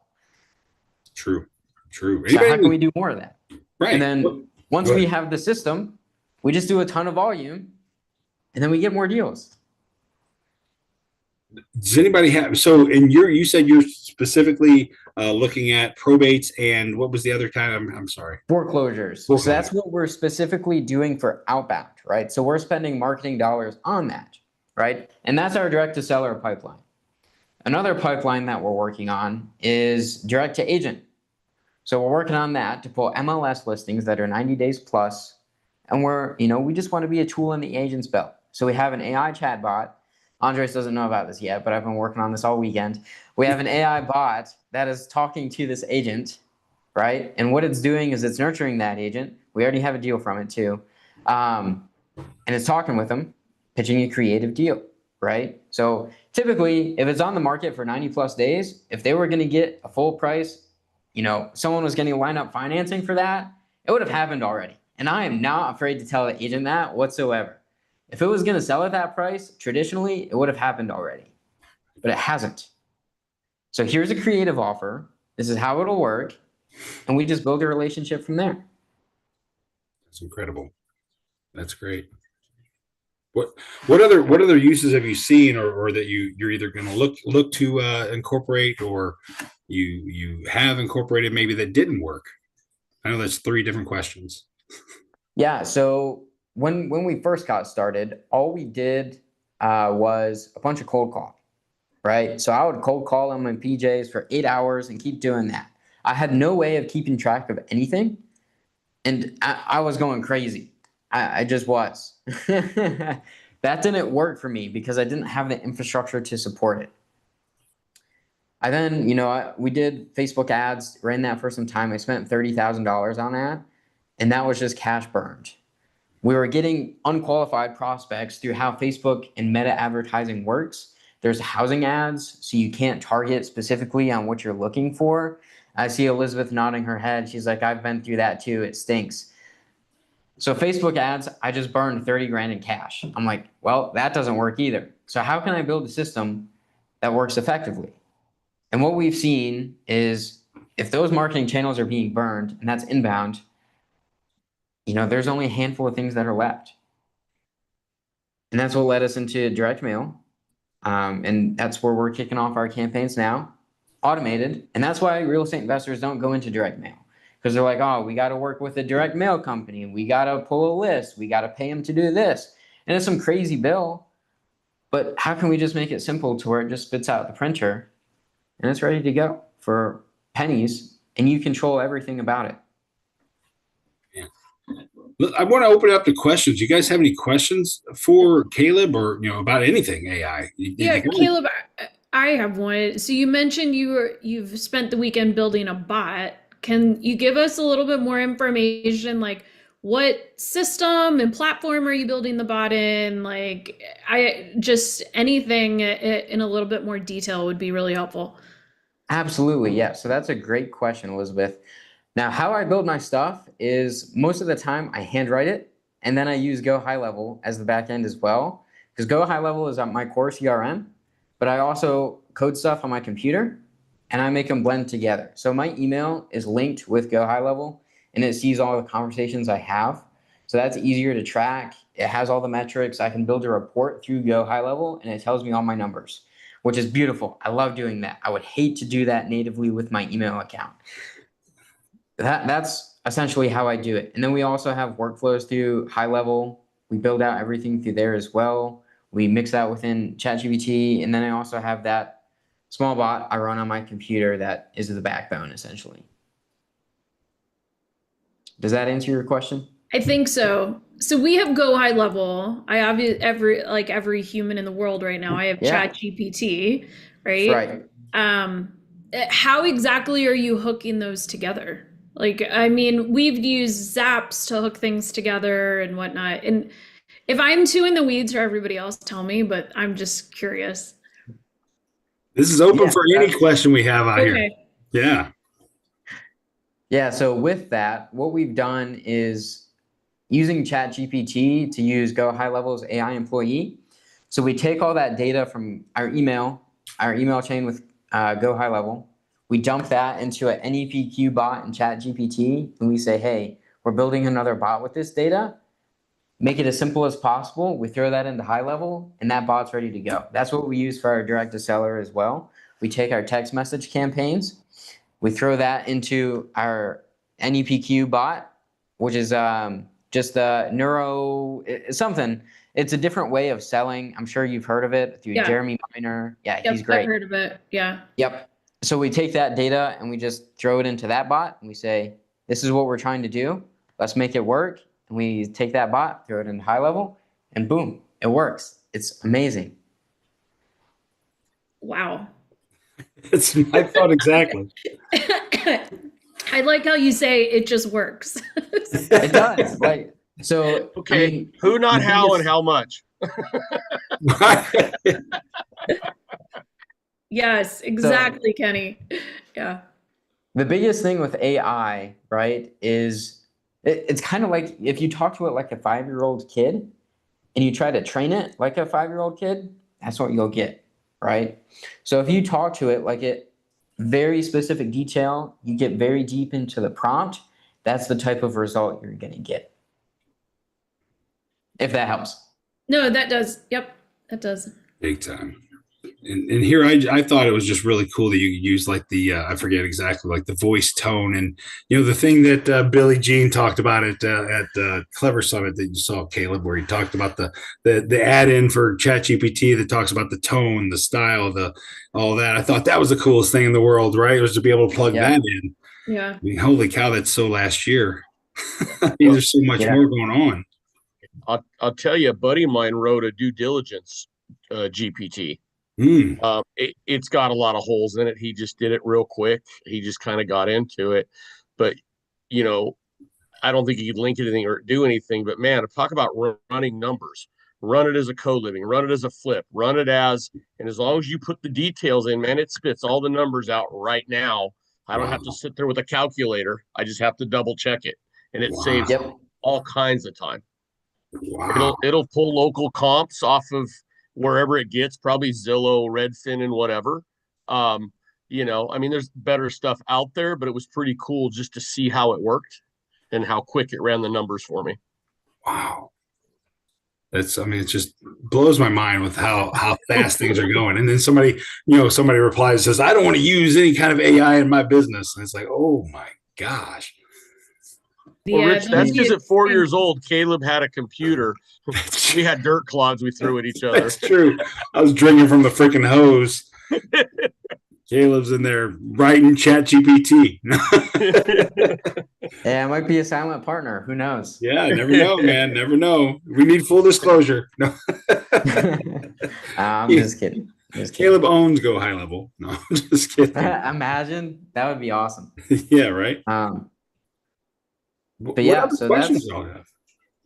True. So how can we do more of that? Right. And then once we have the system, we just do a ton of volume and then we get more deals. Does anybody have, so in you said you're specifically looking at probates and what was the other kind? I'm sorry. Foreclosures. So that's what we're specifically doing for outbound, right? So we're spending marketing dollars on that, right? And that's our direct to seller pipeline. Another pipeline that we're working on is direct to agent. So we're working on that to pull MLS listings that are 90 days plus. And we just want to be a tool in the agent's belt. So we have an AI chatbot. Andres doesn't know about this yet, but I've been working on this all weekend. We have an AI bot that is talking to this agent, right? And what it's doing is it's nurturing that agent. We already have a deal from it too. And it's talking with them, pitching a creative deal, right? So typically, if it's on the market for 90 plus days, if they were going to get a full price, someone was going to line up financing for that, it would have happened already. And I am not afraid to tell the agent that whatsoever. If it was going to sell at that price, traditionally, it would have happened already, but it hasn't. So here's a creative offer. This is how it'll work. And we just build a relationship from there. That's incredible. That's great. What other uses have you seen or that you're either going to look to incorporate or you have incorporated maybe that didn't work? I know that's 3 different questions. Yeah. So when we first got started, all we did was a bunch of cold call, right? So I would cold call on my PJs for 8 hours and keep doing that. I had no way of keeping track of anything. And I was going crazy. I just was. That didn't work for me because I didn't have the infrastructure to support it. I then, we did Facebook ads, ran that for some time. I spent $30,000 on that, and that was just cash burned. We were getting unqualified prospects through how Facebook and meta advertising works. There's housing ads, so you can't target specifically on what you're looking for. I see Elizabeth nodding her head. She's like, I've been through that too. It stinks. So Facebook ads, I just burned 30 grand in cash. I'm like, well, that doesn't work either. So how can I build a system that works effectively? And what we've seen is if those marketing channels are being burned, and that's inbound, there's only a handful of things that are left. And that's what led us into direct mail. And that's where we're kicking off our campaigns now, automated. And that's why real estate investors don't go into direct mail. Because they're like, oh, we got to work with a direct mail company. We got to pull a list. We got to pay them to do this. And it's some crazy bill. But how can we just make it simple to where it just spits out the printer and it's ready to go for pennies and you control everything about it? Yeah. I want to open it up to questions. You guys have any questions for Caleb or about anything AI? Caleb, I have one. So you mentioned you've spent the weekend building a bot. Can you give us a little bit more information, like what system and platform are you building the bot in? Like anything in a little bit more detail would be really helpful. Absolutely. Yeah. So that's a great question, Elizabeth. Now, how I build my stuff is most of the time I handwrite it and then I use Go High Level as the back end as well. Because Go High Level is my core CRM, but I also code stuff on my computer and I make them blend together. So my email is linked with Go High Level and it sees all the conversations I have. So that's easier to track. It has all the metrics. I can build a report through Go High Level and it tells me all my numbers, which is beautiful. I love doing that. I would hate to do that natively with my email account. That's essentially how I do it. And then we also have workflows through High Level. We build out everything through there as well. We mix that within ChatGPT. And then I also have that small bot I run on my computer that is the backbone, essentially. Does that answer your question? I think so. So we have Go High Level. I obviously every human in the world right now. I have ChatGPT, right? Right. How exactly are you hooking those together? Like, I mean, we've used Zaps to hook things together and whatnot. And If I'm too in the weeds for everybody else, tell me, but I'm just curious. This is open Yeah, for any question we have out here. Okay. Yeah. Yeah, so with that, what we've done is using ChatGPT to use Go High Level's AI employee. So we take all that data from our email chain with Go High Level. We dump that into an NEPQ bot in ChatGPT, and we say, hey, we're building another bot with this data. Make it as simple as possible. We throw that into High Level, and that bot's ready to go. That's what we use for our direct to seller as well. We take our text message campaigns, we throw that into our NEPQ bot, which is just something. It's a different way of selling. I'm sure you've heard of it through Jeremy Miner. Yeah, Yep, he's great. I've heard of it. Yeah. Yep. So we take that data and we just throw it into that bot and we say, this is what we're trying to do. Let's make it work. And we take that bot, throw it into High Level, and boom, it works. It's amazing. Wow. It's my thought exactly. I like how you say it just works. It does. Like, so Okay, I mean, who, not how, biggest- and how much? Yes, exactly, Kenny. Yeah. The biggest thing with AI, right, is it's kind of like if you talk to it like a 5-year-old kid and you try to train it like a 5-year-old kid, that's what you'll get, right? So if you talk to it like it very specific detail, you get very deep into the prompt, that's the type of result you're going to get. If that helps. No, that does. Yep, that does. Big time. And here I thought it was just really cool that you could use like the I forget exactly, like the voice tone, and the thing that Billy Jean talked about at Clever Summit that you saw, Caleb, where he talked about the add-in for ChatGPT that talks about the tone, the style, all that. I thought that was the coolest thing in the world, right? It was to be able to plug that in. Yeah. I mean, holy cow, that's so last year. There's so much more going on. I'll tell you, a buddy of mine wrote a due diligence GPT. It's got a lot of holes in it. He just did it real quick. He just kind of got into it, but I don't think he could link anything or do anything. But man, talk about running numbers. Run it as a co-living, run it as a flip, run it and as long as you put the details in, man, it spits all the numbers out right now. I don't have to sit there with a calculator. I just have to double check it, and it saves all kinds of time. Wow. It'll pull local comps off of wherever it gets, probably Zillow, Redfin, and whatever. I mean, there's better stuff out there, but it was pretty cool just to see how it worked and how quick it ran the numbers for me. Wow. It just blows my mind with how fast things are going. And then somebody replies and says, I don't want to use any kind of AI in my business. And it's like, oh my gosh. Well, Rich, that's because at 4 years old, Caleb had a computer. We had dirt clods we threw at each other. That's true. I was drinking from the freaking hose. Caleb's in there writing ChatGPT. Yeah, it might be a silent partner. Who knows? Yeah, never know, man. Never know. We need full disclosure. No. I'm just kidding. Caleb owns Go High Level. No, I'm just kidding. Imagine. That would be awesome. Yeah, right? But yeah, so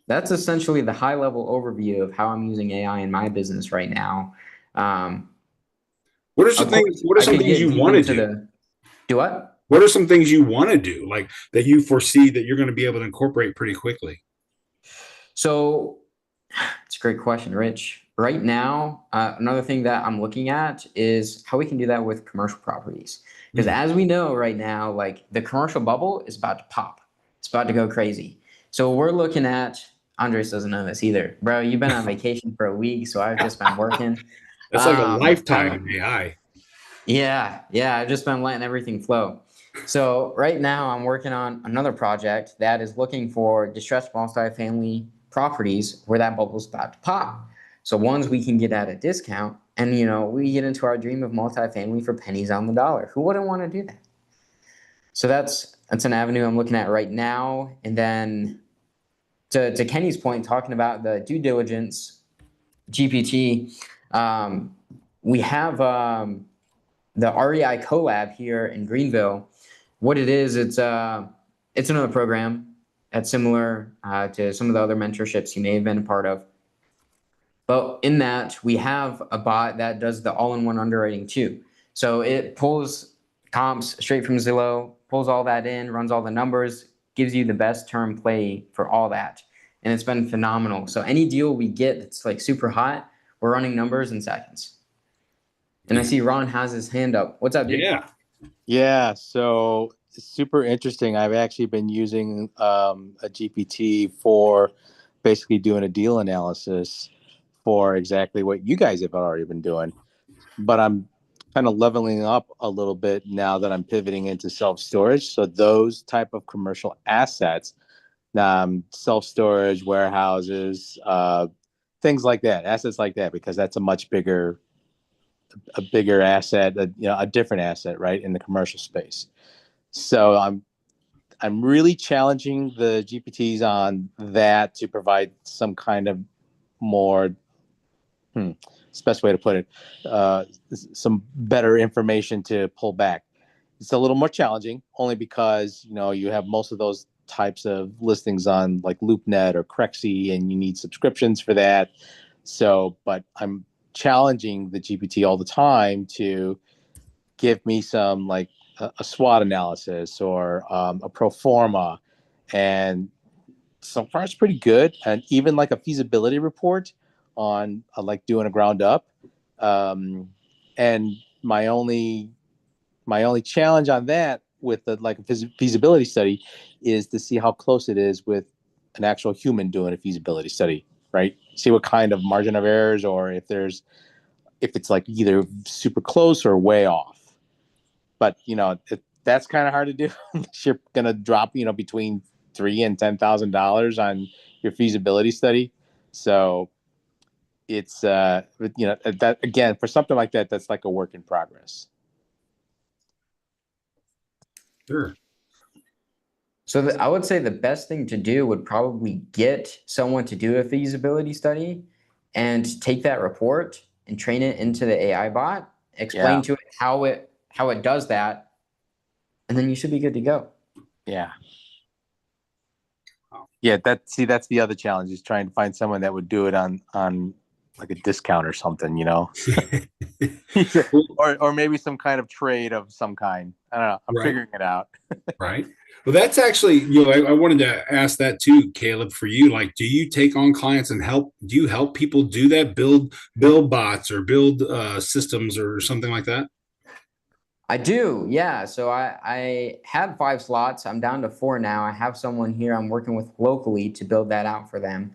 that's essentially the high level overview of how I'm using AI in my business right now. What are some things you want to do? Do what? What are some things you want to do, like that you foresee that you're going to be able to incorporate pretty quickly? So it's a great question, Rich. Right now, another thing that I'm looking at is how we can do that with commercial properties. Because as we know right now, like the commercial bubble is about to pop. It's about to go crazy. So we're looking at, Andres doesn't know this either. Bro, you've been on vacation for a week, so I've just been working. That's like a lifetime in AI. Yeah, I've just been letting everything flow. So right now I'm working on another project that is looking for distressed multifamily properties where that bubble's about to pop. So ones we can get at a discount, and we get into our dream of multifamily for pennies on the dollar. Who wouldn't want to do that? So that's an avenue I'm looking at right now. And then to Kenny's point, talking about the due diligence GPT, we have the REI collab here in Greenville. What it is, it's another program that's similar to some of the other mentorships you may have been a part of. But in that, we have a bot that does the all-in-one underwriting too. So it pulls comps straight from Zillow, pulls all that in, runs all the numbers, gives you the best term play for all that. And it's been phenomenal. So any deal we get that's like super hot, we're running numbers in seconds. And I see Ron has his hand up. What's up, dude? Yeah. Yeah, so super interesting. I've actually been using a GPT for basically doing a deal analysis for exactly what you guys have already been doing. But I'm kind of leveling up a little bit now that I'm pivoting into self-storage. So those type of commercial assets, self-storage, warehouses, things like that, assets like that, because that's a bigger asset, a different asset, right, in the commercial space. So I'm really challenging the GPTs on that to provide some kind of more, it's the best way to put it, some better information to pull back. It's a little more challenging only because, you have most of those types of listings on like LoopNet or Crexy, and you need subscriptions for that. So, but I'm challenging the GPT all the time to give me some like a SWOT analysis or a pro forma, and so far it's pretty good. And even like a feasibility report on like doing a ground up. And my only challenge on that with the like feasibility study is to see how close it is with an actual human doing a feasibility study, right? See what kind of margin of errors, or if it's like either super close or way off. But that's kind of hard to do. You're gonna drop between $3,000 and $10,000 on your feasibility study. So it's that again, for something like that, that's like a work in progress. Sure. So I would say the best thing to do would probably get someone to do a feasibility study and take that report and train it into the AI bot, explain to it how it does that, and then you should be good to go. Yeah. Yeah, that's the other challenge, is trying to find someone that would do it on like a discount or something, or maybe some kind of trade of some kind. I don't know. I'm figuring it out. Right. Well, that's actually, I wanted to ask that too, Caleb, for you. Like, do you take on clients and do you help people do that, build bots or build systems or something like that? I do, yeah. So I had 5 slots. I'm down to 4 now. I have someone here I'm working with locally to build that out for them.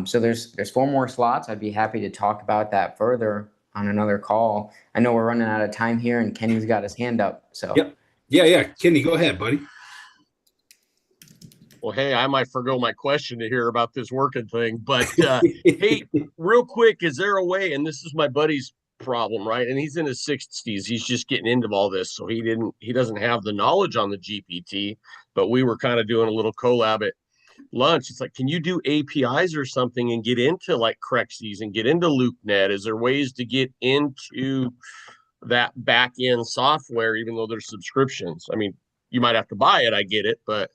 So there's 4 more slots. I'd be happy to talk about that further on another call. I know we're running out of time here, and Kenny's got his hand up. So yep. Yeah. Kenny, go ahead, buddy. Well, hey, I might forgo my question to hear about this working thing, but hey, real quick, is there a way, and this is my buddy's problem, right? And he's in his 60s. He's just getting into all this. So he doesn't have the knowledge on the GPT, but we were kind of doing a little collab at lunch. It's like, can you do APIs or something and get into like Crexys and get into LoopNet? Is there ways to get into that back end software, even though there's subscriptions? I mean, you might have to buy it. I get it, but.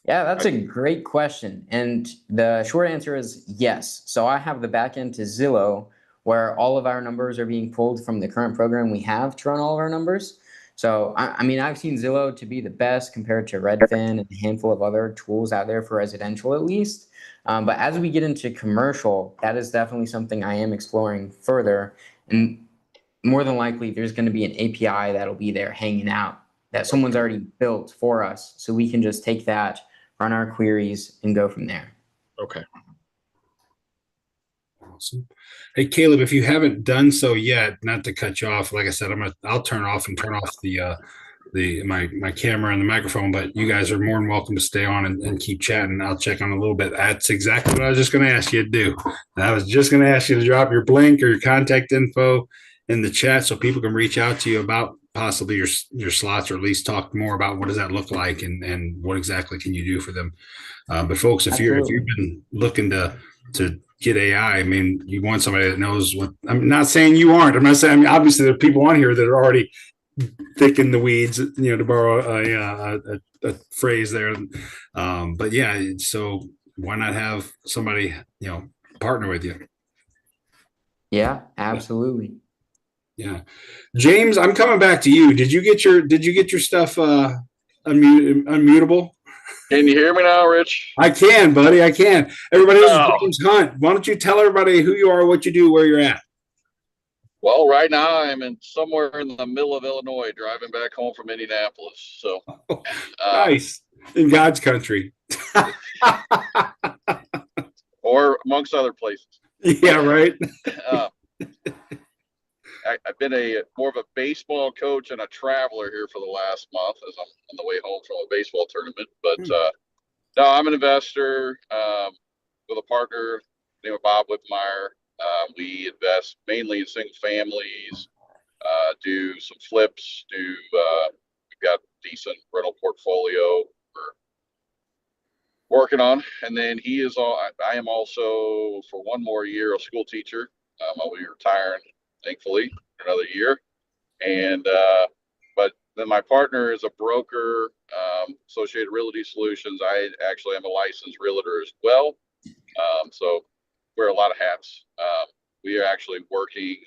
Yeah, that's a great question. And the short answer is yes. So I have the backend to Zillow, where all of our numbers are being pulled from the current program we have to run all of our numbers. So, I mean, I've seen Zillow to be the best compared to Redfin and a handful of other tools out there for residential, at least. But as we get into commercial, that is definitely something I am exploring further. And more than likely, there's going to be an API that'll be there hanging out that someone's already built for us. So we can just take that, run our queries, and go from there. Okay. Awesome. Hey, Caleb, if you haven't done so yet, not to cut you off, like I said, I'll turn off my camera and the microphone, but you guys are more than welcome to stay on and keep chatting. I'll check on a little bit. That's exactly what I was just going to ask you to do. I was just going to ask you to drop your link or your contact info in the chat so people can reach out to you about possibly your slots, or at least talk more about what does that look like and what exactly can you do for them. But folks, if you've been looking to get AI, I mean, you want somebody that knows what. I'm not saying you aren't. I'm not saying. I mean, obviously there are people on here that are already thick in the weeds, to borrow a phrase there. But yeah, so why not have somebody, partner with you? Yeah, absolutely. Yeah. James, I'm coming back to you. Did you get your stuff unmutable? Can you hear me now, Rich? I can, buddy. I can. Everybody, this is Oh, James Hunt. Why don't you tell everybody who you are, what you do, where you're at? well, right now I'm in somewhere in the middle of Illinois, driving back home from Indianapolis. So, Nice. In God's country. or amongst other places. Yeah, right. Uh, I've been more of a baseball coach and a traveler here for the last month as I'm on the way home from a baseball tournament. But no, I'm an investor with a partner named Bob Whitmire. We invest mainly in single families, do some flips, we've got a decent rental portfolio we're working on. And then I am also for one more year a school teacher. I'll be retiring, thankfully, for another year. And but then my partner is a broker, Associated Realty Solutions. I actually am a licensed realtor as well. So wear a lot of hats. We are actually working.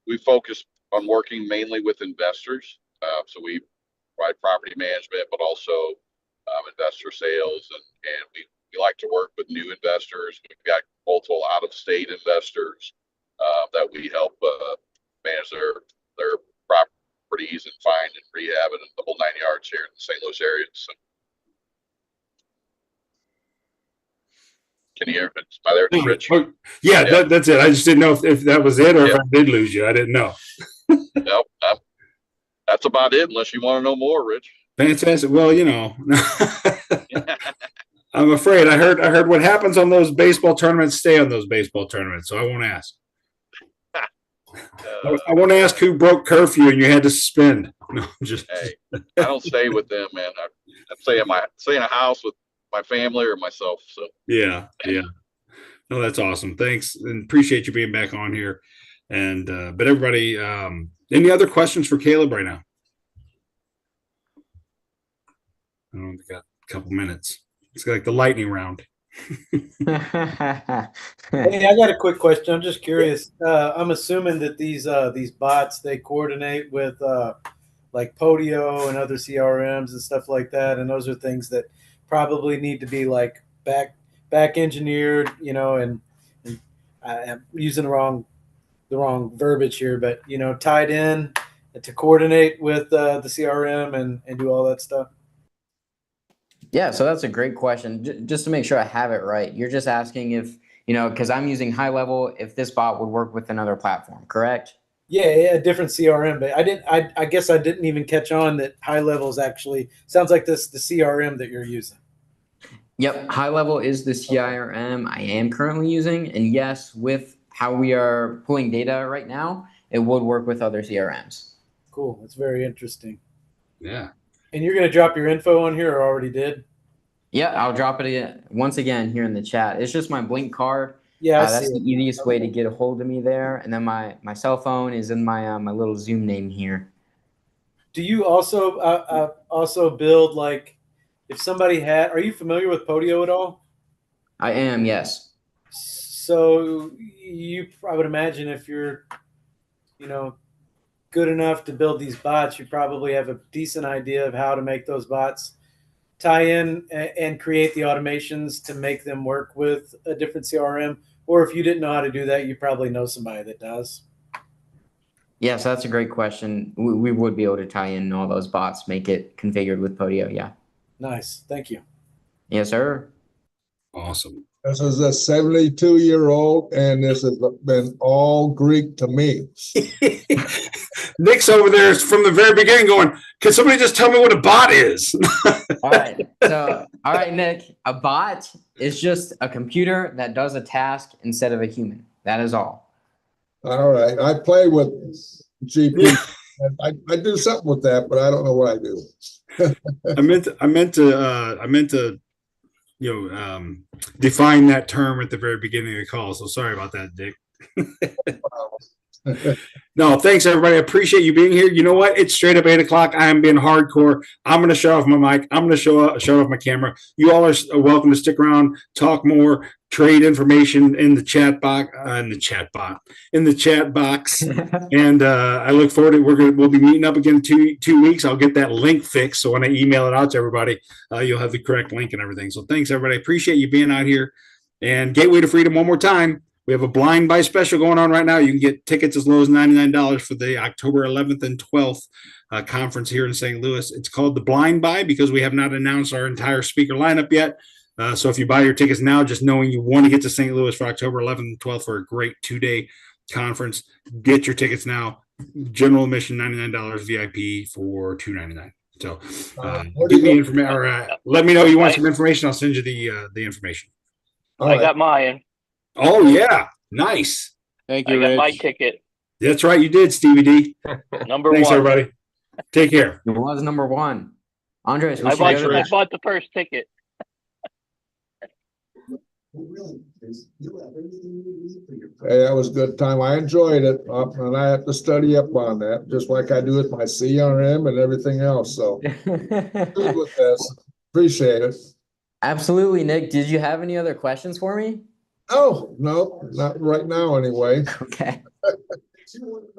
We focus on working mainly with investors. So we provide property management, but also investor sales, and we like to work with new investors. We've got multiple out-of-state investors that we help manage their properties and find and rehab and the whole 9 yards here in the St. Louis area. So, can you hear me? Am I there, Rich? Yeah, that's it. I just didn't know if that was it or if I did lose you. I didn't know. Nope, that's about it. Unless you want to know more, Rich. Fantastic. Well, I'm afraid I heard what happens on those baseball tournaments stay on those baseball tournaments, so I won't ask. I won't ask who broke curfew and you had to suspend. No, Hey, I don't stay with them, man. I stay in a house with my family or myself. So yeah. No, that's awesome. Thanks, and appreciate you being back on here. And but everybody, any other questions for Caleb right now? I don't know, we got a couple minutes. It's like the lightning round. Hey, I got a quick question. I'm just curious. I'm assuming that these bots, they coordinate with like Podio and other CRMs and stuff like that, and those are things that probably need to be like back engineered, and I'm using the wrong verbiage here, but tied in to coordinate with the CRM and do all that stuff. Yeah, so that's a great question. Just to make sure I have it right, you're just asking if, because I'm using High Level, if this bot would work with another platform, correct? Yeah, different CRM, but I guess I didn't even catch on that High Level is actually sounds like the CRM that you're using. Yep, High Level is the CRM I am currently using, and yes, with how we are pulling data right now, it would work with other CRMs. Cool, that's very interesting. Yeah. And you're going to drop your info on here, or already did? Yeah, I'll drop it once again here in the chat. It's just my Blink card. Yeah, that's the easiest way to get a hold of me there. And then my cell phone is in my my little Zoom name here. Do you also build, like, if somebody are you familiar with Podio at all? I am, yes. So I would imagine if you're, good enough to build these bots, you probably have a decent idea of how to make those bots tie in and create the automations to make them work with a different CRM. Or if you didn't know how to do that, you probably know somebody that does. Yes, that's a great question. We would be able to tie in all those bots, make it configured with Podio. Yeah. Nice. Thank you. Yes, sir. Awesome. This is a 72-year-old, and this has been all Greek to me. Nick's over there from the very beginning going, can somebody just tell me what a bot is? All right. So, all right, Nick, a bot is just a computer that does a task instead of a human. That is all. All right. I play with GP. I do something with that, but I don't know what I do. I meant to define that term at the very beginning of the call. So sorry about that, Dick. No, thanks everybody. I appreciate you being here. You know what? It's straight up 8 o'clock. I am being hardcore. I'm going to shut off my mic. I'm going to shut off my camera. You all are welcome to stick around, talk more, trade information in the chat box, in the chat box. And I look forward to we'll be meeting up again in 2 weeks. I'll get that link fixed. So when I email it out to everybody, you'll have the correct link and everything. So thanks everybody. I appreciate you being out here. And Gateway to Freedom one more time. We have a blind buy special going on right now. You can get tickets as low as $99 for the October 11th and 12th conference here in St. Louis. It's called the blind buy because we have not announced our entire speaker lineup yet. So if you buy your tickets now, just knowing you want to get to St. Louis for October 11th and 12th for a great 2-day conference, get your tickets now. General admission $99, VIP for $299. So give me information or let me know you want some information. I'll send you the information. I got mine. Oh yeah, nice. Thank you, I got Rich. my ticket. That's right, you did, Stevie D. Number Thanks, one. everybody. Take care. It was number one. Andres, I bought the first ticket. Hey, that was a good time. I enjoyed it, and I have to study up on that, just like I do with my CRM and everything else. So good with this. Appreciate it. Absolutely, Nick. Did you have any other questions for me? Oh, no, not right now anyway. Okay.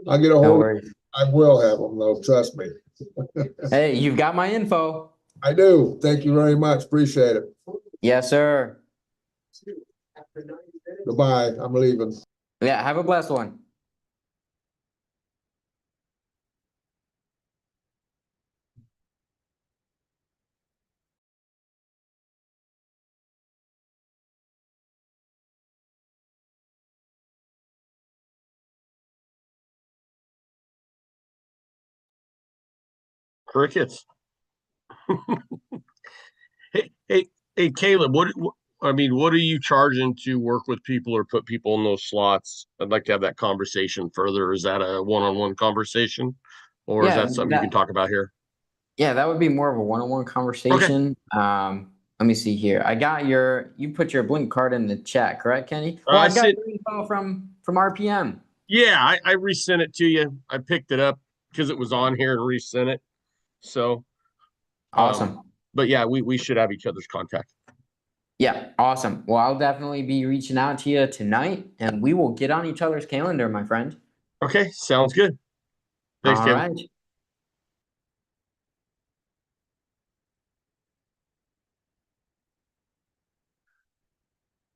I'll get a No hold. worries. I will have them though, trust me. Hey, you've got my info. I do. Thank you very much. Appreciate it. Yes, sir. Goodbye. I'm leaving. Yeah, have a blessed one. Crickets. Hey, Caleb, I mean, what are you charging to work with people or put people in those slots? I'd like to have that conversation further. Is that a one-on-one conversation, or is Yeah, that something you can talk about here? Yeah, that would be more of a one-on-one conversation. Let me see here. You put your Blink card in the chat, correct, Kenny? Well, I got your info from RPM. Yeah, I resent it to you. I picked it up because it was on here and resent it. So awesome. But yeah, we should have each other's contact. Yeah, awesome. Well, I'll definitely be reaching out to you tonight, and we will get on each other's calendar, my friend. Okay, sounds good. Thanks, All Caleb. right.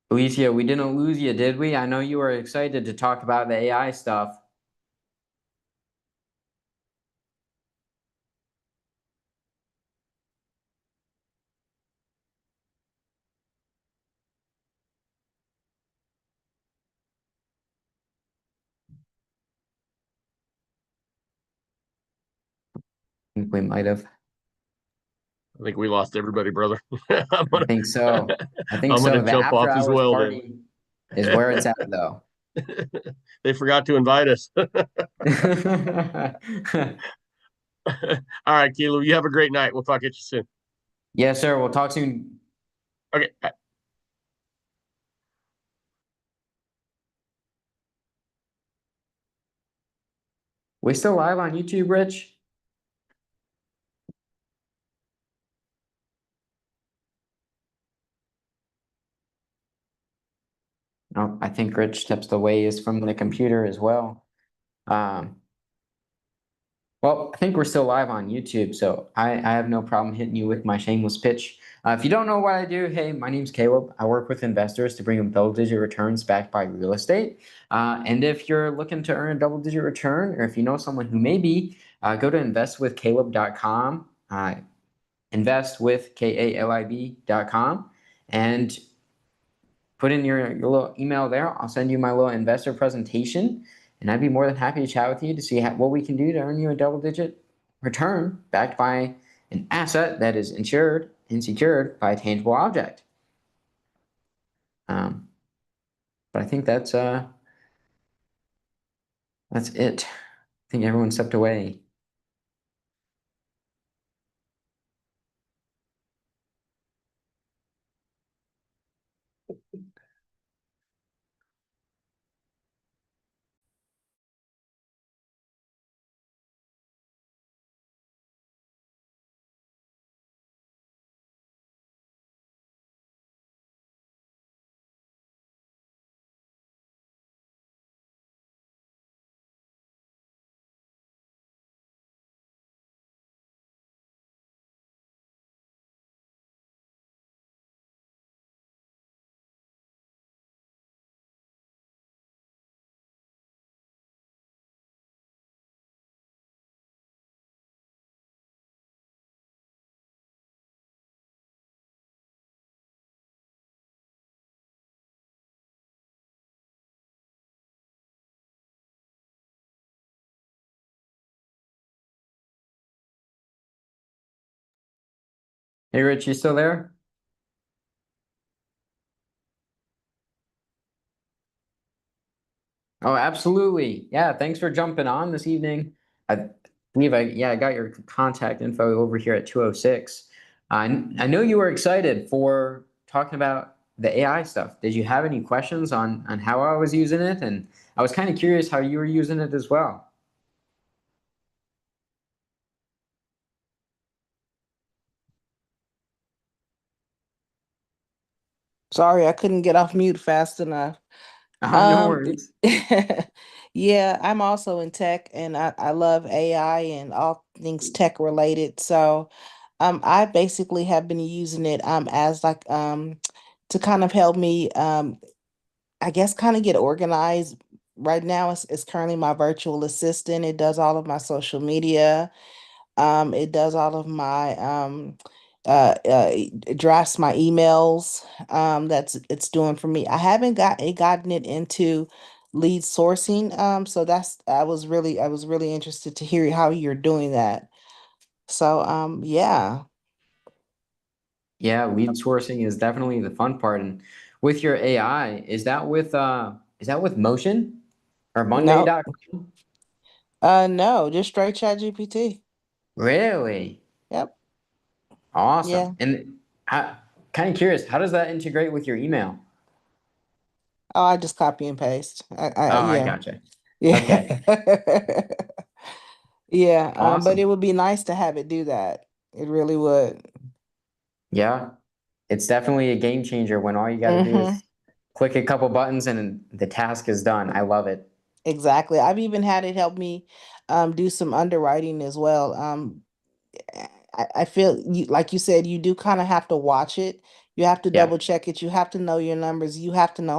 Alicia, we didn't lose you, did we? I know you were excited to talk about the AI stuff. I think we might have. I think we lost everybody, brother. I think so. I think I'm so. gonna The jump after off as hours well, party is where it's at, though. They forgot to invite us. All right, Caleb, you have a great night. We'll talk at you soon. Yes, sir. We'll talk soon. Okay. Bye. We still live on YouTube, Rich? No, I think Rich steps away is from the computer as well. Well, I think we're still live on YouTube, so I have no problem hitting you with my shameless pitch. If you don't know what I do, hey, my name's Caleb. I work with investors to bring them double-digit returns backed by real estate. And if you're looking to earn a double-digit return, or if you know someone who may be, go to investwithcaleb.com, investwithkalib.com, and put in your little email there. I'll send you my little investor presentation, and I'd be more than happy to chat with you to see what we can do to earn you a double-digit return backed by an asset that is insured and secured by a tangible object. But I think that's it. I think everyone stepped away. Hey, Rich, you still there? Oh, absolutely. Yeah, thanks for jumping on this evening. I believe I got your contact info over here at 206. I know you were excited for talking about the AI stuff. Did you have any questions on how I was using it? And I was kind of curious how you were using it as well. Sorry, I couldn't get off mute fast enough. No Um, worries. yeah, I'm also in tech and I love AI and all things tech related. So, I basically have been using it as like to kind of help me I guess kind of get organized. Right now it's currently my virtual assistant. It does all of my social media. It does all of my it drafts my emails. That's it's doing for me. I haven't gotten it into lead sourcing. So that's I was really interested to hear how you're doing that. So yeah. Yeah, lead sourcing is definitely the fun part. And with your AI, is that with Motion or No, Monday.com? no, just straight chat GPT. Really? Yep. Yeah. Awesome. And I kind of curious, how does that integrate with your email? Oh, I just copy and paste. Oh, I Yeah. gotcha. Yeah. Okay. Yeah. But it Awesome. would be nice to have it do that. It really would. Yeah. It's definitely a game changer when all you got to do Mm-hmm. is click a couple buttons and the task is done. I love it. Exactly. I've even had it help me do some underwriting as well. I feel you like you said, you do kind of have to watch it. You have to Yeah. double check it. You have to know your numbers. You have to know